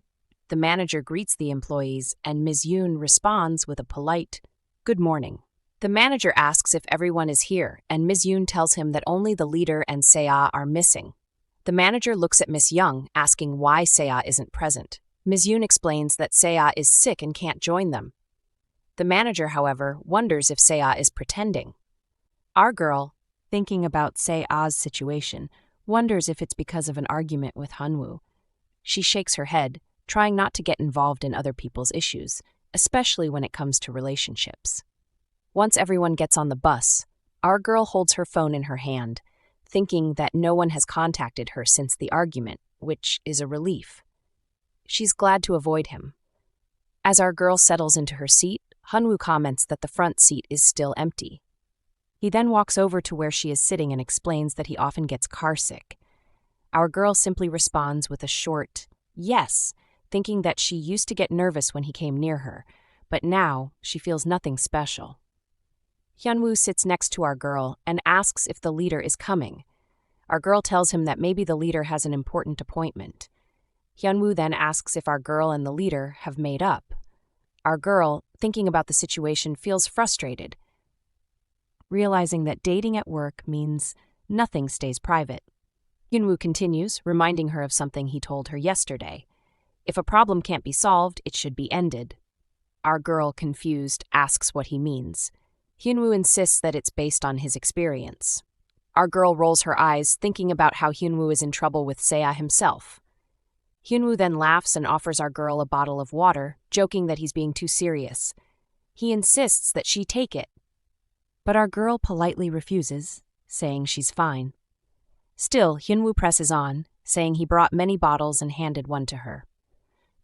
The manager greets the employees, and Ms. Yoon responds with a polite, "Good morning." The manager asks if everyone is here, and Ms. Yoon tells him that only the leader and Seo are missing. The manager looks at Miss Young, asking why Seo isn't present. Ms. Yoon explains that Seo is sick and can't join them. The manager, however, wonders if Seo is pretending. Our girl, thinking about Seo's situation, wonders if it's because of an argument with Hyunwoo. She shakes her head, trying not to get involved in other people's issues, especially when it comes to relationships. Once everyone gets on the bus, our girl holds her phone in her hand, thinking that no one has contacted her since the argument, which is a relief. She's glad to avoid him. As our girl settles into her seat, Hyunwoo comments that the front seat is still empty. He then walks over to where she is sitting and explains that he often gets carsick. Our girl simply responds with a short, "Yes," thinking that she used to get nervous when he came near her, but now she feels nothing special. Hyunwoo sits next to our girl and asks if the leader is coming. Our girl tells him that maybe the leader has an important appointment. Hyunwoo then asks if our girl and the leader have made up. Our girl, thinking about the situation, feels frustrated, realizing that dating at work means nothing stays private. Hyunwoo continues, reminding her of something he told her yesterday. If a problem can't be solved, it should be ended. Our girl, confused, asks what he means. Hyunwoo insists that it's based on his experience. Our girl rolls her eyes, thinking about how Hyunwoo is in trouble with Seo himself. Hyunwoo then laughs and offers our girl a bottle of water, joking that he's being too serious. He insists that she take it, but our girl politely refuses, saying she's fine. Still, Hyunwoo presses on, saying he brought many bottles and handed one to her.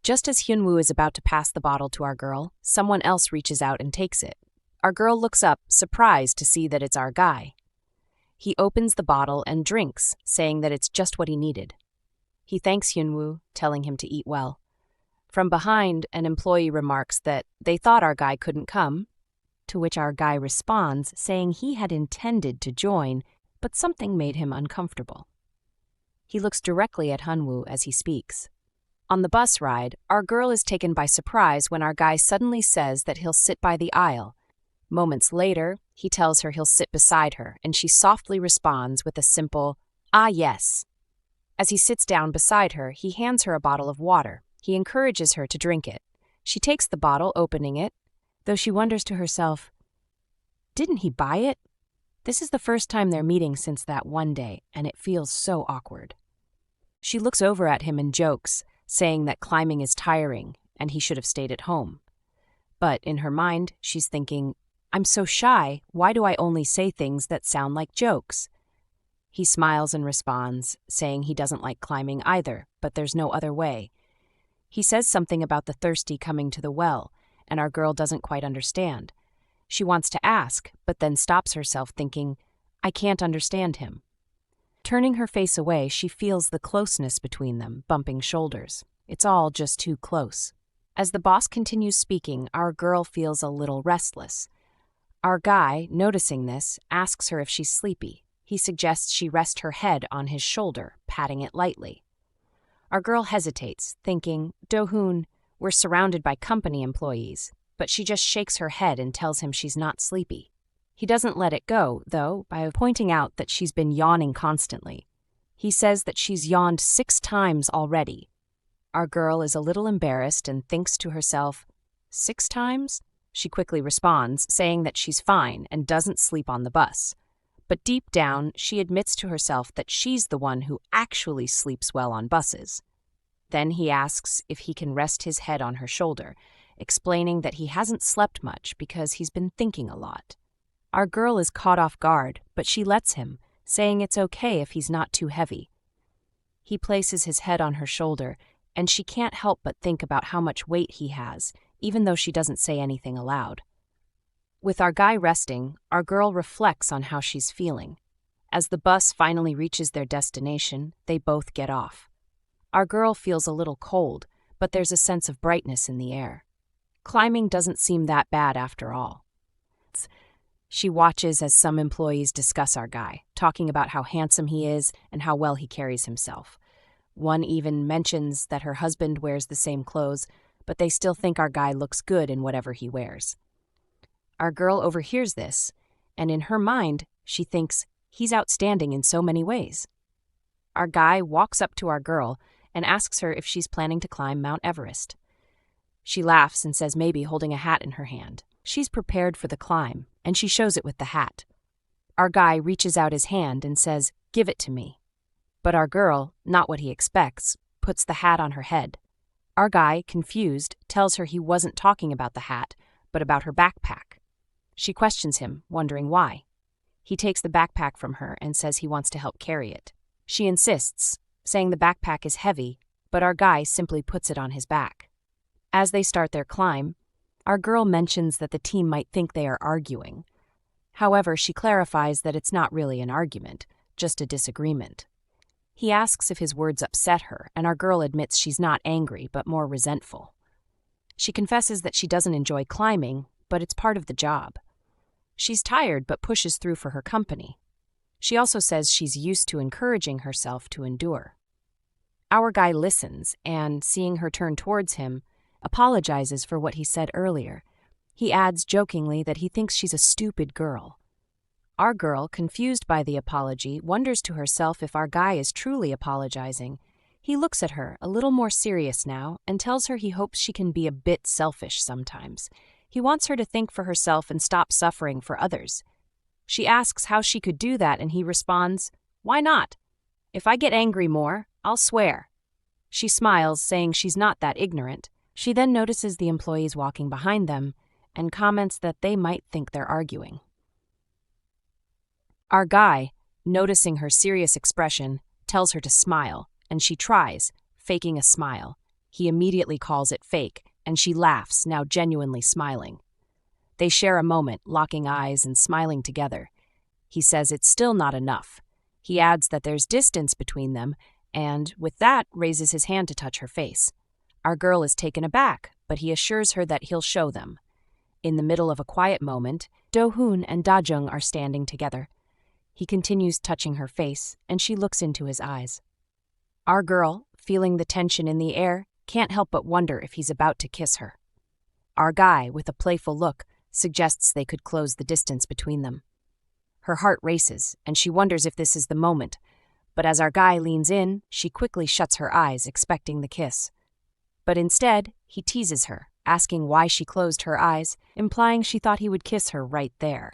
Just as Hyunwoo is about to pass the bottle to our girl, someone else reaches out and takes it. Our girl looks up, surprised to see that it's our guy. He opens the bottle and drinks, saying that it's just what he needed. He thanks Hyunwoo, telling him to eat well. From behind, an employee remarks that they thought our guy couldn't come, to which our guy responds, saying he had intended to join, but something made him uncomfortable. He looks directly at Hyunwoo as he speaks. On the bus ride, our girl is taken by surprise when our guy suddenly says that he'll sit by the aisle. Moments later, he tells her he'll sit beside her, and she softly responds with a simple, "Ah, yes." As he sits down beside her, he hands her a bottle of water. He encourages her to drink it. She takes the bottle, opening it, though she wonders to herself, didn't he buy it? This is the first time they're meeting since that one day, and it feels so awkward. She looks over at him and jokes, saying that climbing is tiring and he should have stayed at home. But in her mind, she's thinking, I'm so shy, why do I only say things that sound like jokes? He smiles and responds, saying he doesn't like climbing either, but there's no other way. He says something about the thirsty coming to the well, and our girl doesn't quite understand. She wants to ask, but then stops herself thinking, I can't understand him. Turning her face away, she feels the closeness between them, bumping shoulders. It's all just too close. As the boss continues speaking, our girl feels a little restless. Our guy, noticing this, asks her if she's sleepy. He suggests she rest her head on his shoulder, patting it lightly. Our girl hesitates, thinking, Dohoon, we're surrounded by company employees. but she just shakes her head and tells him she's not sleepy. He doesn't let it go, though, by pointing out that she's been yawning constantly. He says that she's yawned 6 times already. Our girl is a little embarrassed and thinks to herself, 6 times? She quickly responds, saying that she's fine and doesn't sleep on the bus. But deep down, she admits to herself that she's the one who actually sleeps well on buses. Then he asks if he can rest his head on her shoulder, explaining that he hasn't slept much because he's been thinking a lot. Our girl is caught off guard, but she lets him, saying it's okay if he's not too heavy. He places his head on her shoulder, and she can't help but think about how much weight he has, even though she doesn't say anything aloud. With our guy resting, our girl reflects on how she's feeling. As the bus finally reaches their destination, they both get off. Our girl feels a little cold, but there's a sense of brightness in the air. Climbing doesn't seem that bad after all. She watches as some employees discuss our guy, talking about how handsome he is and how well he carries himself. One even mentions that her husband wears the same clothes, but they still think our guy looks good in whatever he wears. Our girl overhears this, and in her mind, she thinks he's outstanding in so many ways. Our guy walks up to our girl and asks her if she's planning to climb Mount Everest. She laughs and says maybe, holding a hat in her hand. She's prepared for the climb, and she shows it with the hat. Our guy reaches out his hand and says, "Give it to me." But our girl, not what he expects, puts the hat on her head. Our guy, confused, tells her he wasn't talking about the hat, but about her backpack. She questions him, wondering why. He takes the backpack from her and says he wants to help carry it. She insists, saying the backpack is heavy, but our guy simply puts it on his back. As they start their climb, our girl mentions that the team might think they are arguing. However, she clarifies that it's not really an argument, just a disagreement. He asks if his words upset her, and our girl admits she's not angry, but more resentful. She confesses that she doesn't enjoy climbing, but it's part of the job. She's tired, but pushes through for her company. She also says she's used to encouraging herself to endure. Our guy listens, and, seeing her turn towards him, apologizes for what he said earlier. He adds jokingly that he thinks she's a stupid girl. Our girl, confused by the apology, wonders to herself if our guy is truly apologizing. He looks at her, a little more serious now, and tells her he hopes she can be a bit selfish sometimes. He wants her to think for herself and stop suffering for others. She asks how she could do that, and he responds, "Why not? If I get angry more, I'll swear." She smiles, saying she's not that ignorant. She then notices the employees walking behind them and comments that they might think they're arguing. Our guy, noticing her serious expression, tells her to smile, and she tries, faking a smile. He immediately calls it fake, and she laughs, now genuinely smiling. They share a moment, locking eyes and smiling together. He says it's still not enough. He adds that there's distance between them, and, with that, raises his hand to touch her face. Our girl is taken aback, but he assures her that he'll show them. In the middle of a quiet moment, Dohoon and Dajung are standing together. He continues touching her face, and she looks into his eyes. Our girl, feeling the tension in the air, can't help but wonder if he's about to kiss her. Our guy, with a playful look, suggests they could close the distance between them. Her heart races, and she wonders if this is the moment, but as our guy leans in, she quickly shuts her eyes, expecting the kiss. But instead, he teases her, asking why she closed her eyes, implying she thought he would kiss her right there.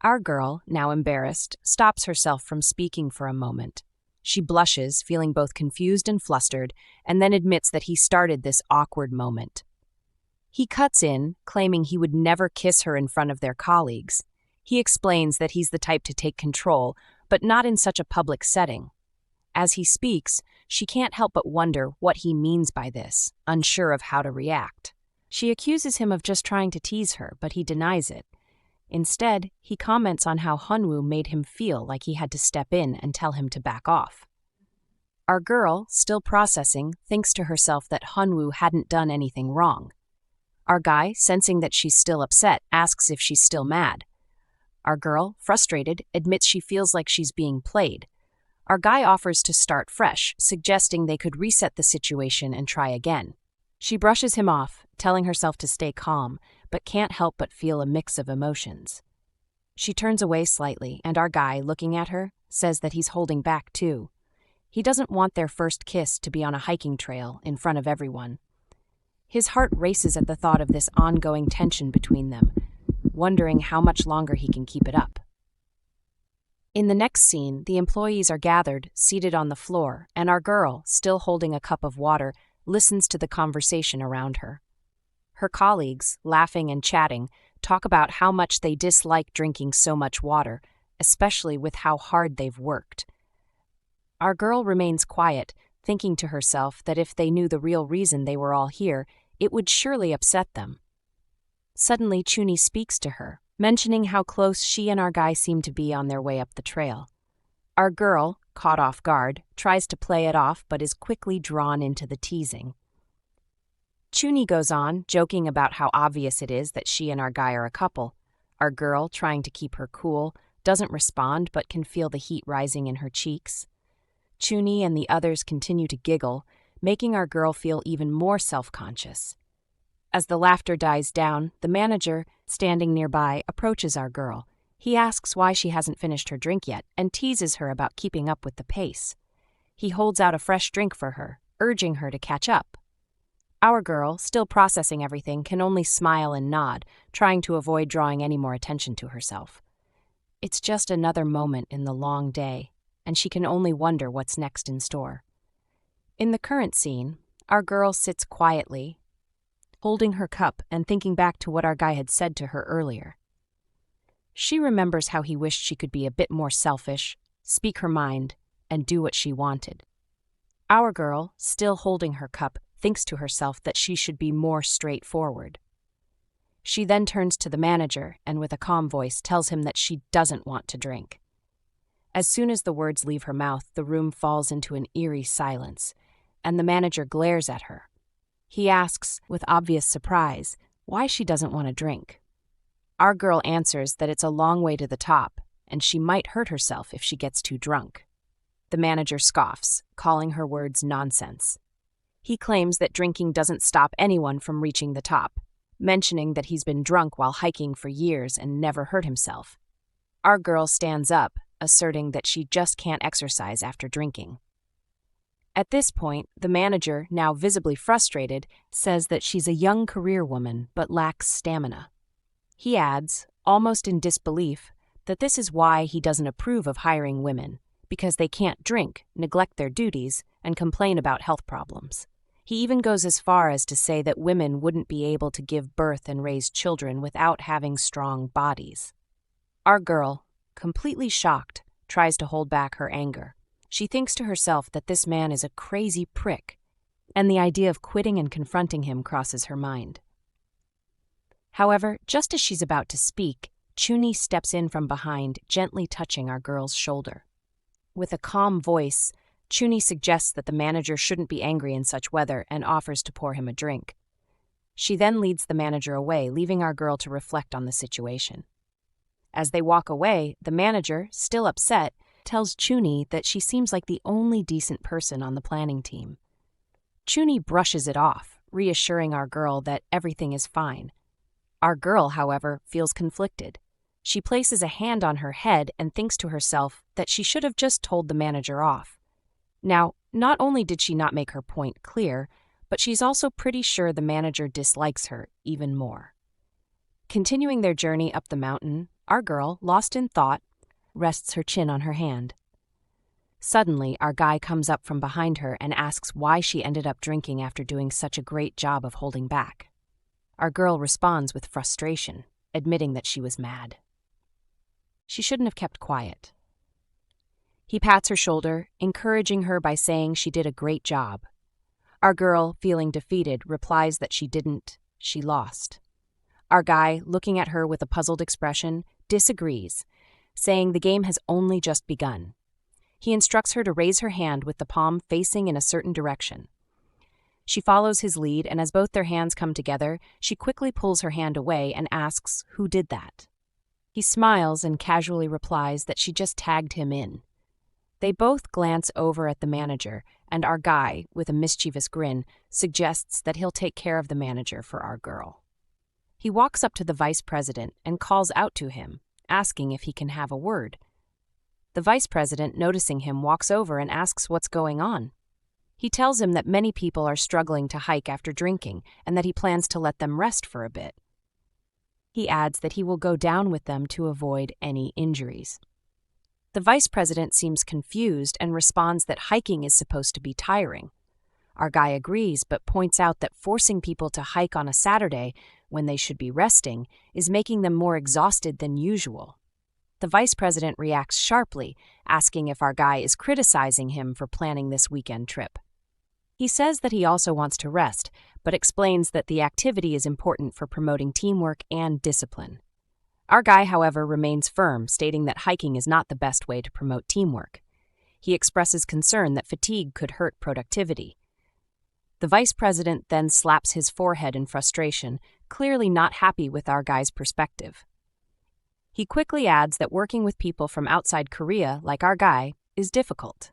Our girl, now embarrassed, stops herself from speaking for a moment. She blushes, feeling both confused and flustered, and then admits that he started this awkward moment. He cuts in, claiming he would never kiss her in front of their colleagues. He explains that he's the type to take control, but not in such a public setting. As he speaks, she can't help but wonder what he means by this, unsure of how to react. She accuses him of just trying to tease her, but he denies it. Instead, he comments on how Hyunwoo made him feel like he had to step in and tell him to back off. Our girl, still processing, thinks to herself that Hyunwoo hadn't done anything wrong. Our guy, sensing that she's still upset, asks if she's still mad. Our girl, frustrated, admits she feels like she's being played. Our guy offers to start fresh, suggesting they could reset the situation and try again. She brushes him off, telling herself to stay calm, but can't help but feel a mix of emotions. She turns away slightly, and our guy, looking at her, says that he's holding back too. He doesn't want their first kiss to be on a hiking trail in front of everyone. His heart races at the thought of this ongoing tension between them, wondering how much longer he can keep it up. In the next scene, the employees are gathered, seated on the floor, and our girl, still holding a cup of water, listens to the conversation around her. Her colleagues, laughing and chatting, talk about how much they dislike drinking so much water, especially with how hard they've worked. Our girl remains quiet, thinking to herself that if they knew the real reason they were all here, it would surely upset them. Suddenly, Chuni speaks to her, mentioning how close she and our guy seem to be on their way up the trail. Our girl, caught off guard, tries to play it off but is quickly drawn into the teasing. Chuni goes on, joking about how obvious it is that she and our guy are a couple. Our girl, trying to keep her cool, doesn't respond but can feel the heat rising in her cheeks. Chuni and the others continue to giggle, making our girl feel even more self-conscious. As the laughter dies down, the manager, standing nearby, approaches our girl. He asks why she hasn't finished her drink yet and teases her about keeping up with the pace. He holds out a fresh drink for her, urging her to catch up. Our girl, still processing everything, can only smile and nod, trying to avoid drawing any more attention to herself. It's just another moment in the long day, and she can only wonder what's next in store. In the current scene, our girl sits quietly, holding her cup and thinking back to what our guy had said to her earlier. She remembers how he wished she could be a bit more selfish, speak her mind, and do what she wanted. Our girl, still holding her cup, thinks to herself that she should be more straightforward. She then turns to the manager and with a calm voice tells him that she doesn't want to drink. As soon as the words leave her mouth, the room falls into an eerie silence, and the manager glares at her. He asks, with obvious surprise, why she doesn't want to drink. Our girl answers that it's a long way to the top, and she might hurt herself if she gets too drunk. The manager scoffs, calling her words nonsense. He claims that drinking doesn't stop anyone from reaching the top, mentioning that he's been drunk while hiking for years and never hurt himself. Our girl stands up, asserting that she just can't exercise after drinking. At this point, the manager, now visibly frustrated, says that she's a young career woman but lacks stamina. He adds, almost in disbelief, that this is why he doesn't approve of hiring women, because they can't drink, neglect their duties, and complain about health problems. He even goes as far as to say that women wouldn't be able to give birth and raise children without having strong bodies. Our girl, completely shocked, tries to hold back her anger. She thinks to herself that this man is a crazy prick, and the idea of quitting and confronting him crosses her mind. However, just as she's about to speak, Chuni steps in from behind, gently touching our girl's shoulder. With a calm voice, Chuni suggests that the manager shouldn't be angry in such weather and offers to pour him a drink. She then leads the manager away, leaving our girl to reflect on the situation. As they walk away, the manager, still upset, tells Chuni that she seems like the only decent person on the planning team. Chuni brushes it off, reassuring our girl that everything is fine. Our girl, however, feels conflicted. She places a hand on her head and thinks to herself that she should have just told the manager off. Now, not only did she not make her point clear, but she's also pretty sure the manager dislikes her even more. Continuing their journey up the mountain, our girl, lost in thought, rests her chin on her hand. Suddenly, our guy comes up from behind her and asks why she ended up drinking after doing such a great job of holding back. Our girl responds with frustration, admitting that she was mad. She shouldn't have kept quiet. He pats her shoulder, encouraging her by saying she did a great job. Our girl, feeling defeated, replies that she didn't, she lost. Our guy, looking at her with a puzzled expression, disagrees, saying the game has only just begun. He instructs her to raise her hand with the palm facing in a certain direction. She follows his lead, and as both their hands come together, she quickly pulls her hand away and asks who did that. He smiles and casually replies that she just tagged him in. They both glance over at the manager, and our guy, with a mischievous grin, suggests that he'll take care of the manager for our girl. He walks up to the vice president and calls out to him, asking if he can have a word. The vice president, noticing him, walks over and asks what's going on. He tells him that many people are struggling to hike after drinking and that he plans to let them rest for a bit. He adds that he will go down with them to avoid any injuries. The vice president seems confused and responds that hiking is supposed to be tiring. Our guy agrees, but points out that forcing people to hike on a Saturday, when they should be resting, is making them more exhausted than usual. The vice president reacts sharply, asking if our guy is criticizing him for planning this weekend trip. He says that he also wants to rest, but explains that the activity is important for promoting teamwork and discipline. Our guy, however, remains firm, stating that hiking is not the best way to promote teamwork. He expresses concern that fatigue could hurt productivity. The vice president then slaps his forehead in frustration, clearly not happy with our guy's perspective. He quickly adds that working with people from outside Korea, like our guy, is difficult.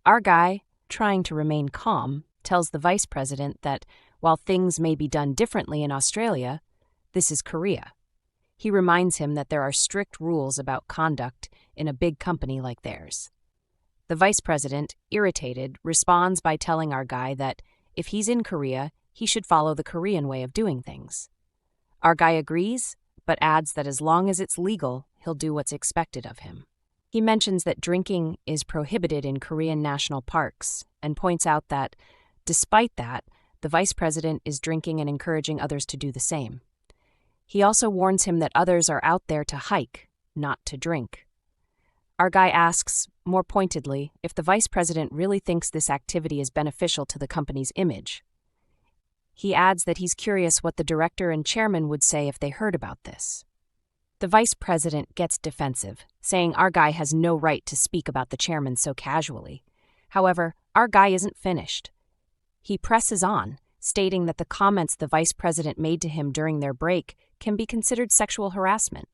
Our guy, trying to remain calm, tells the vice president that, while things may be done differently in Australia, this is Korea. He reminds him that there are strict rules about conduct in a big company like theirs. The vice president, irritated, responds by telling our guy that, if he's in Korea, he should follow the Korean way of doing things. Our guy agrees, but adds that as long as it's legal, he'll do what's expected of him. He mentions that drinking is prohibited in Korean national parks and points out that, despite that, the vice president is drinking and encouraging others to do the same. He also warns him that others are out there to hike, not to drink. Our guy asks, more pointedly, if the vice president really thinks this activity is beneficial to the company's image. He adds that he's curious what the director and chairman would say if they heard about this. The vice president gets defensive, saying our guy has no right to speak about the chairman so casually. However, our guy isn't finished. He presses on, stating that the comments the vice president made to him during their break can be considered sexual harassment.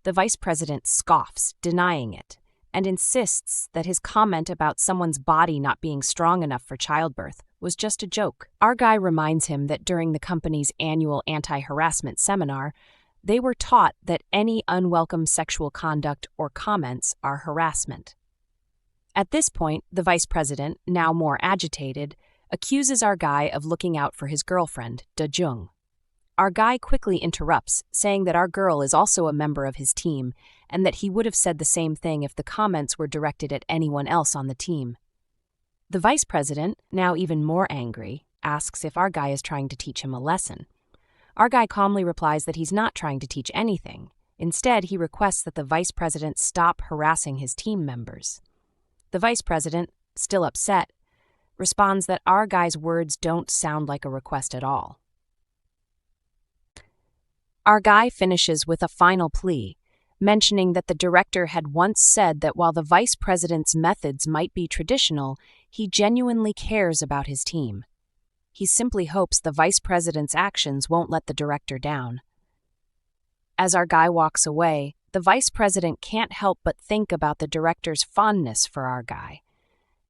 The vice president scoffs, denying it, and insists that his comment about someone's body not being strong enough for childbirth was just a joke. Our guy reminds him that during the company's annual anti-harassment seminar, they were taught that any unwelcome sexual conduct or comments are harassment. At this point, the vice president, now more agitated, accuses our guy of looking out for his girlfriend, Dajung. Our guy quickly interrupts, saying that our girl is also a member of his team and that he would have said the same thing if the comments were directed at anyone else on the team. The vice president, now even more angry, asks if our guy is trying to teach him a lesson. Our guy calmly replies that he's not trying to teach anything. Instead, he requests that the vice president stop harassing his team members. The vice president, still upset, responds that our guy's words don't sound like a request at all. Our guy finishes with a final plea, mentioning that the director had once said that while the vice president's methods might be traditional, he genuinely cares about his team. He simply hopes the vice president's actions won't let the director down. As our guy walks away, the vice president can't help but think about the director's fondness for our guy.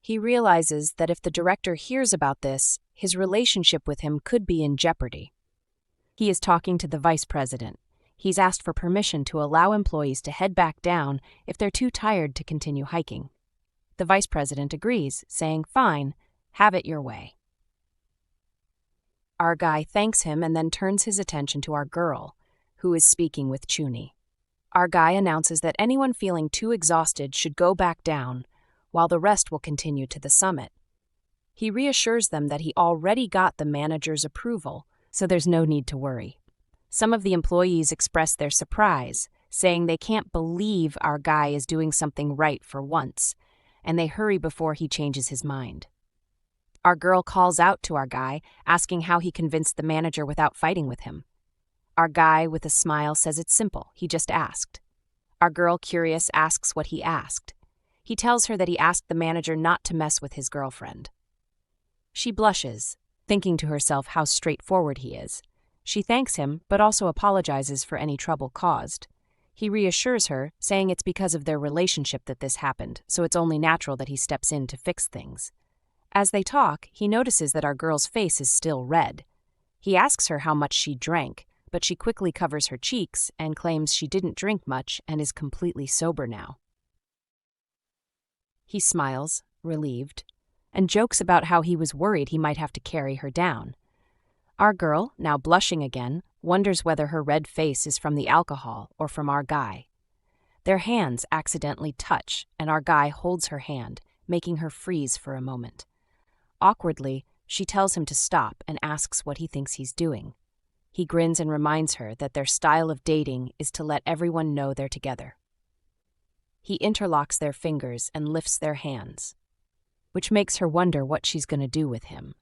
He realizes that if the director hears about this, his relationship with him could be in jeopardy. He is talking to the vice president. He's asked for permission to allow employees to head back down if they're too tired to continue hiking. The vice president agrees, saying, "Fine, have it your way." Our guy thanks him and then turns his attention to our girl, who is speaking with Chuni. Our guy announces that anyone feeling too exhausted should go back down, while the rest will continue to the summit. He reassures them that he already got the manager's approval, so there's no need to worry. Some of the employees express their surprise, saying they can't believe our guy is doing something right for once, and they hurry before he changes his mind. Our girl calls out to our guy, asking how he convinced the manager without fighting with him. Our guy, with a smile, says it's simple, he just asked. Our girl, curious, asks what he asked. He tells her that he asked the manager not to mess with his girlfriend. She blushes, thinking to herself how straightforward he is. She thanks him, but also apologizes for any trouble caused. He reassures her, saying it's because of their relationship that this happened, so it's only natural that he steps in to fix things. As they talk, he notices that our girl's face is still red. He asks her how much she drank, but she quickly covers her cheeks and claims she didn't drink much and is completely sober now. He smiles, relieved, and jokes about how he was worried he might have to carry her down. Our girl, now blushing again, wonders whether her red face is from the alcohol or from our guy. Their hands accidentally touch, and our guy holds her hand, making her freeze for a moment. Awkwardly, she tells him to stop and asks what he thinks he's doing. He grins and reminds her that their style of dating is to let everyone know they're together. He interlocks their fingers and lifts their hands, which makes her wonder what she's going to do with him.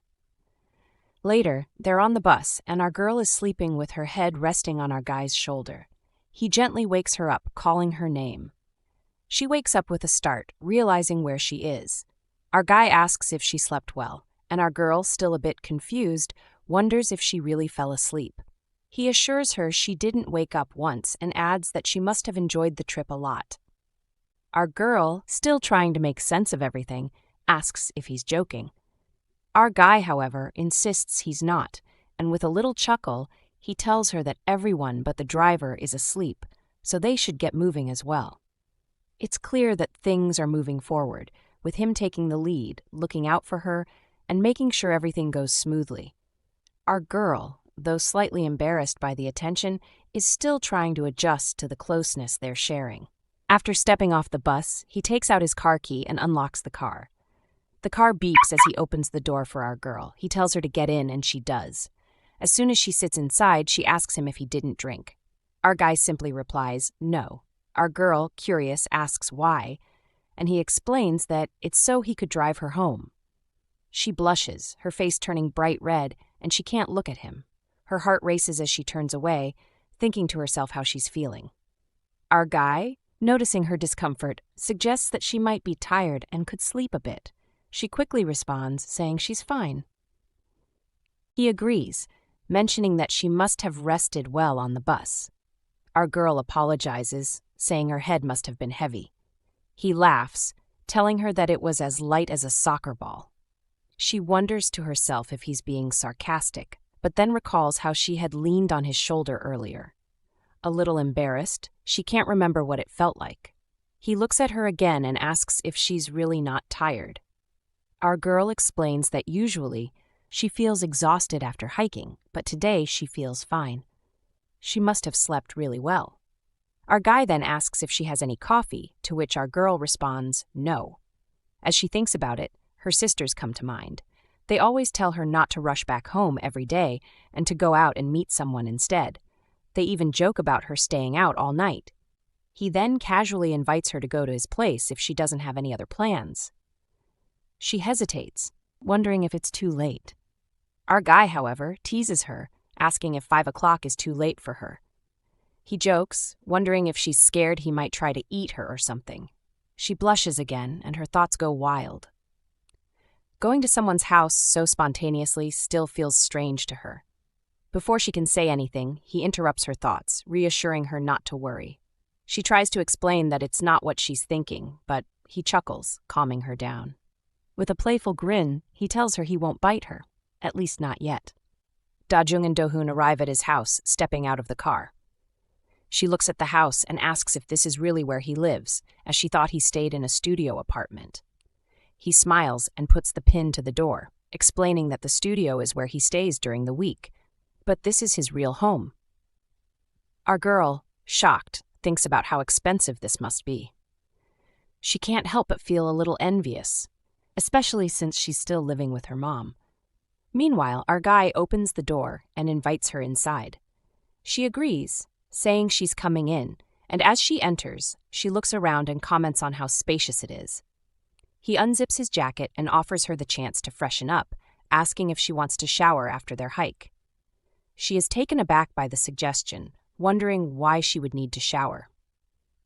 Later, they're on the bus, and our girl is sleeping with her head resting on our guy's shoulder. He gently wakes her up, calling her name. She wakes up with a start, realizing where she is. Our guy asks if she slept well, and our girl, still a bit confused, wonders if she really fell asleep. He assures her she didn't wake up once and adds that she must have enjoyed the trip a lot. Our girl, still trying to make sense of everything, asks if he's joking. Our guy, however, insists he's not, and with a little chuckle, he tells her that everyone but the driver is asleep, so they should get moving as well. It's clear that things are moving forward, with him taking the lead, looking out for her, and making sure everything goes smoothly. Our girl, though slightly embarrassed by the attention, is still trying to adjust to the closeness they're sharing. After stepping off the bus, he takes out his car key and unlocks the car. The car beeps as he opens the door for our girl. He tells her to get in, and she does. As soon as she sits inside, she asks him if he didn't drink. Our guy simply replies, no. Our girl, curious, asks why, and he explains that it's so he could drive her home. She blushes, her face turning bright red, and she can't look at him. Her heart races as she turns away, thinking to herself how she's feeling. Our guy, noticing her discomfort, suggests that she might be tired and could sleep a bit. She quickly responds, saying she's fine. He agrees, mentioning that she must have rested well on the bus. Our girl apologizes, saying her head must have been heavy. He laughs, telling her that it was as light as a soccer ball. She wonders to herself if he's being sarcastic, but then recalls how she had leaned on his shoulder earlier. A little embarrassed, she can't remember what it felt like. He looks at her again and asks if she's really not tired. Our girl explains that usually she feels exhausted after hiking, but today she feels fine. She must have slept really well. Our guy then asks if she has any coffee, to which our girl responds, no. As she thinks about it, her sisters come to mind. They always tell her not to rush back home every day and to go out and meet someone instead. They even joke about her staying out all night. He then casually invites her to go to his place if she doesn't have any other plans. She hesitates, wondering if it's too late. Our guy, however, teases her, asking if 5 o'clock is too late for her. He jokes, wondering if she's scared he might try to eat her or something. She blushes again, and her thoughts go wild. Going to someone's house so spontaneously still feels strange to her. Before she can say anything, he interrupts her thoughts, reassuring her not to worry. She tries to explain that it's not what she's thinking, but he chuckles, calming her down. With a playful grin, he tells her he won't bite her, at least not yet. Dajung and Dohoon arrive at his house, stepping out of the car. She looks at the house and asks if this is really where he lives, as she thought he stayed in a studio apartment. He smiles and puts the pin to the door, explaining that the studio is where he stays during the week, but this is his real home. Our girl, shocked, thinks about how expensive this must be. She can't help but feel a little envious, especially since she's still living with her mom. Meanwhile, our guy opens the door and invites her inside. She agrees, saying she's coming in, and as she enters, she looks around and comments on how spacious it is. He unzips his jacket and offers her the chance to freshen up, asking if she wants to shower after their hike. She is taken aback by the suggestion, wondering why she would need to shower.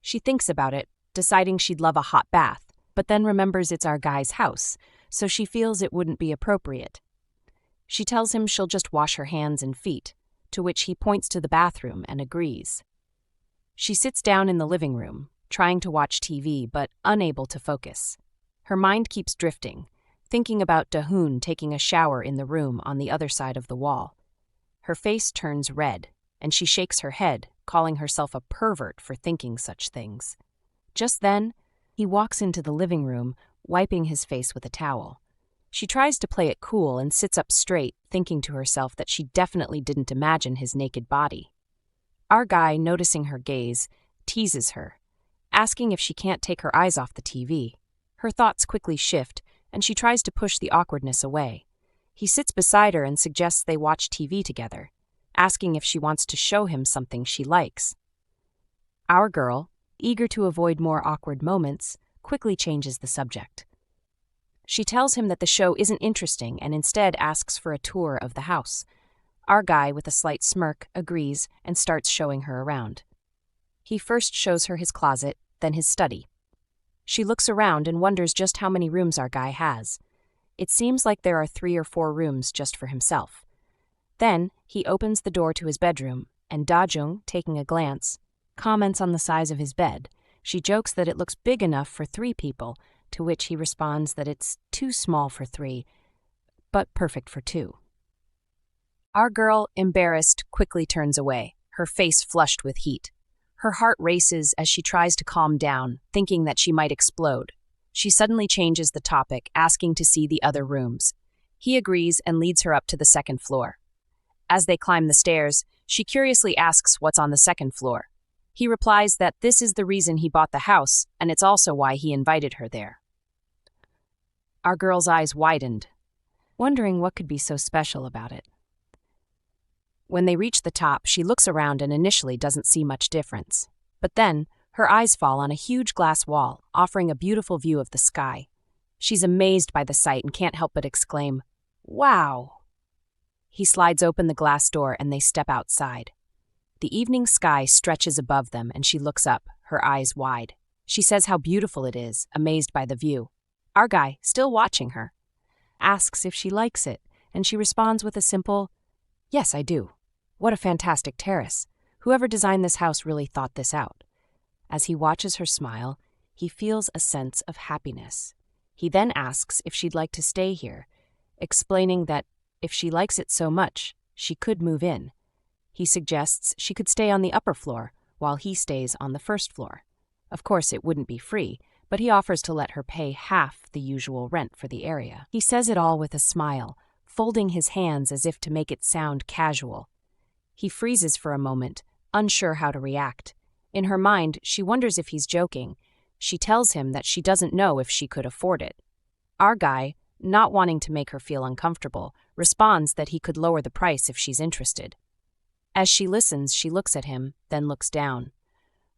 She thinks about it, deciding she'd love a hot bath, but then remembers it's our guy's house, so she feels it wouldn't be appropriate. She tells him she'll just wash her hands and feet, to which he points to the bathroom and agrees. She sits down in the living room, trying to watch TV but unable to focus. Her mind keeps drifting, thinking about Dohoon taking a shower in the room on the other side of the wall. Her face turns red, and she shakes her head, calling herself a pervert for thinking such things. Just then, he walks into the living room, wiping his face with a towel. She tries to play it cool and sits up straight, thinking to herself that she definitely didn't imagine his naked body. Our guy, noticing her gaze, teases her, asking if she can't take her eyes off the TV. Her thoughts quickly shift, and she tries to push the awkwardness away. He sits beside her and suggests they watch TV together, asking if she wants to show him something she likes. Our girl, eager to avoid more awkward moments, quickly changes the subject. She tells him that the show isn't interesting and instead asks for a tour of the house. Our guy, with a slight smirk, agrees and starts showing her around. He first shows her his closet, then his study. She looks around and wonders just how many rooms our guy has. It seems like there are 3 or 4 rooms just for himself. Then, he opens the door to his bedroom, and Dajung, taking a glance, comments on the size of his bed. She jokes that it looks big enough for 3 people, to which he responds that it's too small for 3, but perfect for 2. Our girl, embarrassed, quickly turns away, her face flushed with heat. Her heart races as she tries to calm down, thinking that she might explode. She suddenly changes the topic, asking to see the other rooms. He agrees and leads her up to the 2nd floor. As they climb the stairs, she curiously asks what's on the 2nd floor. He replies that this is the reason he bought the house, and it's also why he invited her there. Our girl's eyes widened, wondering what could be so special about it. When they reach the top, she looks around and initially doesn't see much difference. But then, her eyes fall on a huge glass wall, offering a beautiful view of the sky. She's amazed by the sight and can't help but exclaim, "Wow!" He slides open the glass door and they step outside. The evening sky stretches above them and she looks up, her eyes wide. She says how beautiful it is, amazed by the view. Our guy, still watching her, asks if she likes it, and she responds with a simple, "Yes, I do. What a fantastic terrace. Whoever designed this house really thought this out." As he watches her smile, he feels a sense of happiness. He then asks if she'd like to stay here, explaining that if she likes it so much, she could move in. He suggests she could stay on the upper floor, while he stays on the 1st floor. Of course, it wouldn't be free, but he offers to let her pay half the usual rent for the area. He says it all with a smile, folding his hands as if to make it sound casual. He freezes for a moment, unsure how to react. In her mind, she wonders if he's joking. She tells him that she doesn't know if she could afford it. Our guy, not wanting to make her feel uncomfortable, responds that he could lower the price if she's interested. As she listens, she looks at him, then looks down.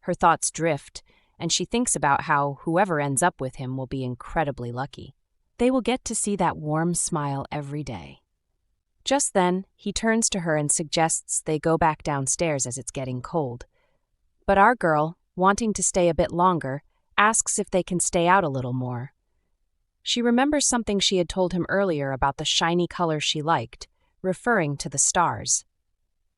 Her thoughts drift, and she thinks about how whoever ends up with him will be incredibly lucky. They will get to see that warm smile every day. Just then, he turns to her and suggests they go back downstairs as it's getting cold. But our girl, wanting to stay a bit longer, asks if they can stay out a little more. She remembers something she had told him earlier about the shiny color she liked, referring to the stars.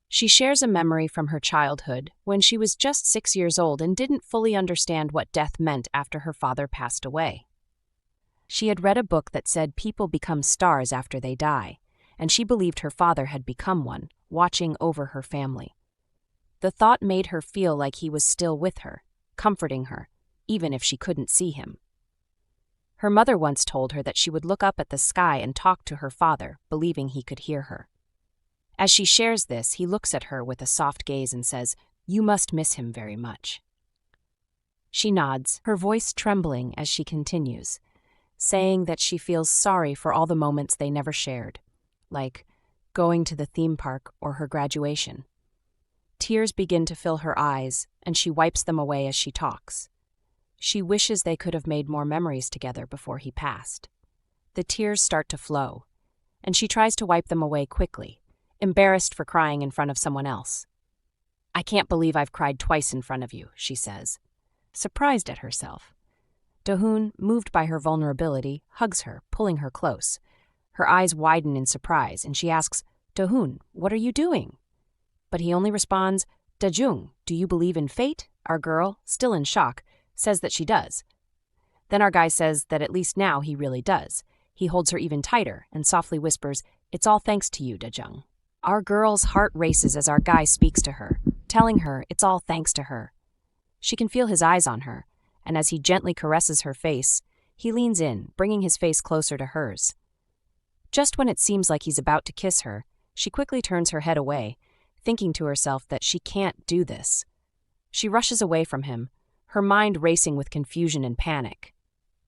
She shares a memory from her childhood when she was just 6 years old and didn't fully understand what death meant after her father passed away. She had read a book that said people become stars after they die, and she believed her father had become one, watching over her family. The thought made her feel like he was still with her, comforting her, even if she couldn't see him. Her mother once told her that she would look up at the sky and talk to her father, believing he could hear her. As she shares this, he looks at her with a soft gaze and says, "You must miss him very much." She nods, her voice trembling as she continues, saying that she feels sorry for all the moments they never shared, like going to the theme park or her graduation. Tears begin to fill her eyes, and she wipes them away as she talks. She wishes they could have made more memories together before he passed. The tears start to flow, and she tries to wipe them away quickly, embarrassed for crying in front of someone else. "I can't believe I've cried twice in front of you," she says, surprised at herself. Dohoon, moved by her vulnerability, hugs her, pulling her close. Her eyes widen in surprise, and she asks, "Dohoon, what are you doing?" But he only responds, "Dajung, do you believe in fate?" Our girl, still in shock, says that she does. Then our guy says that at least now he really does. He holds her even tighter and softly whispers, "It's all thanks to you, Dajung." Our girl's heart races as our guy speaks to her, telling her it's all thanks to her. She can feel his eyes on her, and as he gently caresses her face, he leans in, bringing his face closer to hers. Just when it seems like he's about to kiss her, she quickly turns her head away, thinking to herself that she can't do this. She rushes away from him, her mind racing with confusion and panic.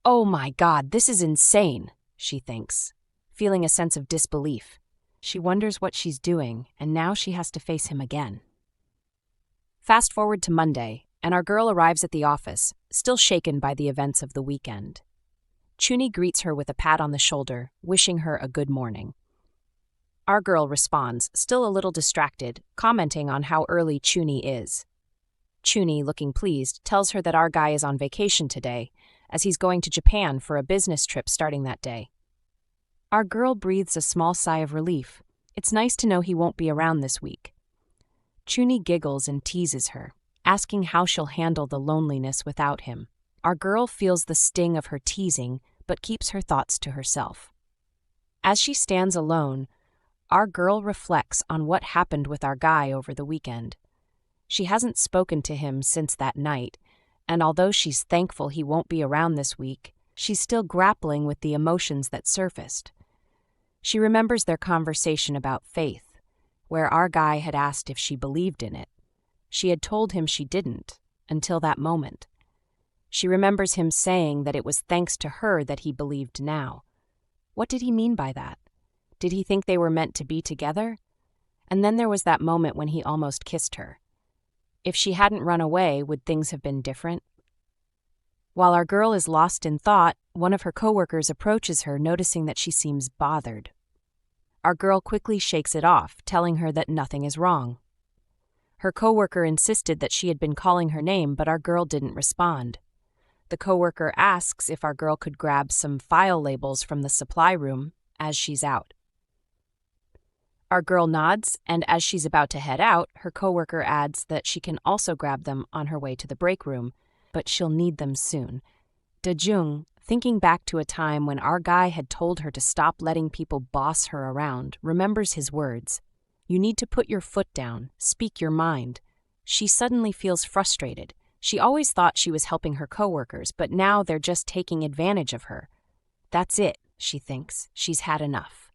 "Oh my God, this is insane," she thinks, feeling a sense of disbelief. She wonders what she's doing, and now she has to face him again. Fast forward to Monday, and our girl arrives at the office, still shaken by the events of the weekend. Chuni greets her with a pat on the shoulder, wishing her a good morning. Our girl responds, still a little distracted, commenting on how early Chuni is. Chuni, looking pleased, tells her that our guy is on vacation today, as he's going to Japan for a business trip starting that day. Our girl breathes a small sigh of relief. It's nice to know he won't be around this week. Chuni giggles and teases her, asking how she'll handle the loneliness without him. Our girl feels the sting of her teasing, but keeps her thoughts to herself. As she stands alone, our girl reflects on what happened with our guy over the weekend. She hasn't spoken to him since that night, and although she's thankful he won't be around this week, she's still grappling with the emotions that surfaced. She remembers their conversation about faith, where our guy had asked if she believed in it. She had told him she didn't, until that moment. She remembers him saying that it was thanks to her that he believed now. What did he mean by that? Did he think they were meant to be together? And then there was that moment when he almost kissed her. If she hadn't run away, would things have been different? While our girl is lost in thought, one of her coworkers approaches her, noticing that she seems bothered. Our girl quickly shakes it off, telling her that nothing is wrong. Her coworker insisted that she had been calling her name, but our girl didn't respond. The coworker asks if our girl could grab some file labels from the supply room as she's out. Our girl nods, and as she's about to head out, her coworker adds that she can also grab them on her way to the break room, but she'll need them soon. Dajung, thinking back to a time when our guy had told her to stop letting people boss her around, remembers his words. "You need to put your foot down, speak your mind." She suddenly feels frustrated. She always thought she was helping her coworkers, but now they're just taking advantage of her. That's it, she thinks. She's had enough.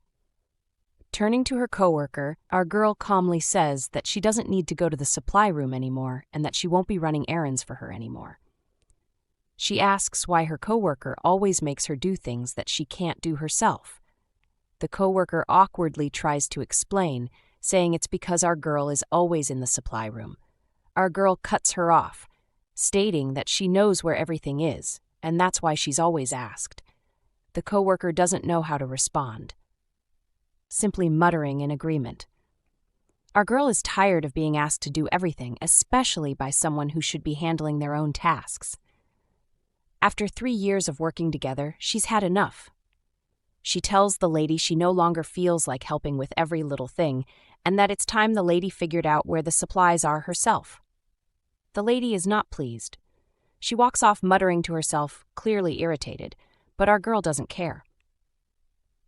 Turning to her coworker, our girl calmly says that she doesn't need to go to the supply room anymore and that she won't be running errands for her anymore. She asks why her coworker always makes her do things that she can't do herself. The coworker awkwardly tries to explain, saying it's because our girl is always in the supply room. Our girl cuts her off, stating that she knows where everything is, and that's why she's always asked. The coworker doesn't know how to respond, simply muttering in agreement. Our girl is tired of being asked to do everything, especially by someone who should be handling their own tasks. After 3 years of working together, she's had enough. She tells the lady she no longer feels like helping with every little thing, and that it's time the lady figured out where the supplies are herself. The lady is not pleased. She walks off muttering to herself, clearly irritated, but our girl doesn't care.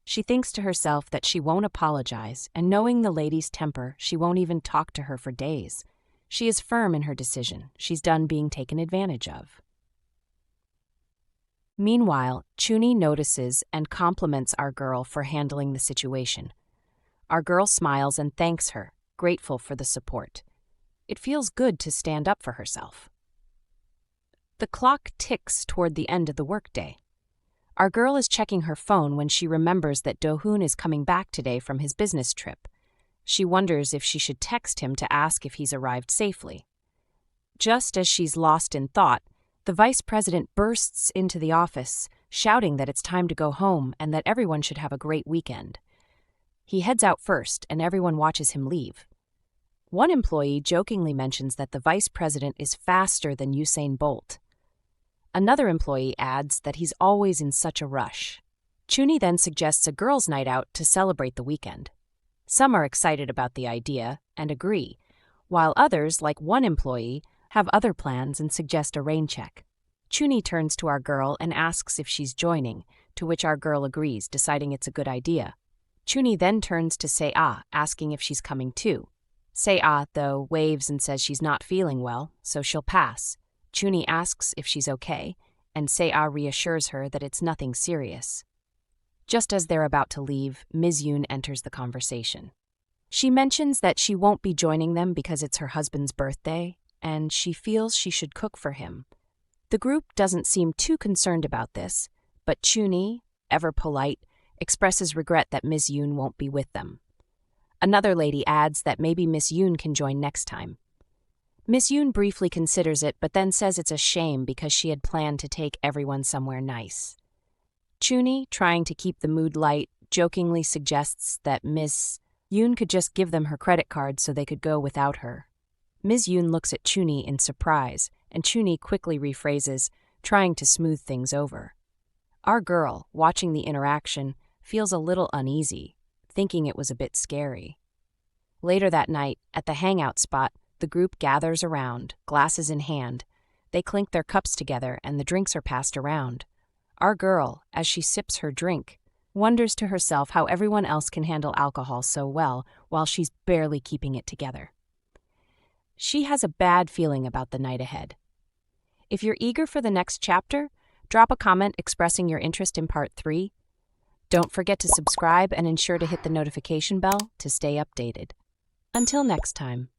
She thinks to herself that she won't apologize, and knowing the lady's temper, she won't even talk to her for days. She is firm in her decision. She's done being taken advantage of. Meanwhile, Chuni notices and compliments our girl for handling the situation. Our girl smiles and thanks her, grateful for the support. It feels good to stand up for herself. The clock ticks toward the end of the workday. Our girl is checking her phone when she remembers that Dohoon is coming back today from his business trip. She wonders if she should text him to ask if he's arrived safely. Just as she's lost in thought, the vice president bursts into the office, shouting that it's time to go home and that everyone should have a great weekend. He heads out first, and everyone watches him leave. One employee jokingly mentions that the vice president is faster than Usain Bolt. Another employee adds that he's always in such a rush. Chuni then suggests a girls' night out to celebrate the weekend. Some are excited about the idea and agree, while others, like one employee, have other plans and suggest a rain check. Chuni turns to our girl and asks if she's joining, to which our girl agrees, deciding it's a good idea. Chuni then turns to Se-ah, asking if she's coming too. Se-ah, though, waves and says she's not feeling well, so she'll pass. Chuni asks if she's okay, and Se-ah reassures her that it's nothing serious. Just as they're about to leave, Ms. Yoon enters the conversation. She mentions that she won't be joining them because it's her husband's birthday, and she feels she should cook for him. The group doesn't seem too concerned about this, but Chuni, ever polite, expresses regret that Ms. Yoon won't be with them. Another lady adds that maybe Miss Yoon can join next time. Miss Yoon briefly considers it, but then says it's a shame because she had planned to take everyone somewhere nice. Chuni, trying to keep the mood light, jokingly suggests that Miss Yoon could just give them her credit card so they could go without her. Ms. Yoon looks at Chuni in surprise, and Chuni quickly rephrases, trying to smooth things over. Our girl, watching the interaction, feels a little uneasy, thinking it was a bit scary. Later that night, at the hangout spot, the group gathers around, glasses in hand. They clink their cups together and the drinks are passed around. Our girl, as she sips her drink, wonders to herself how everyone else can handle alcohol so well while she's barely keeping it together. She has a bad feeling about the night ahead. If you're eager for the next chapter, drop a comment expressing your interest in Part 3. Don't forget to subscribe and ensure to hit the notification bell to stay updated. Until next time.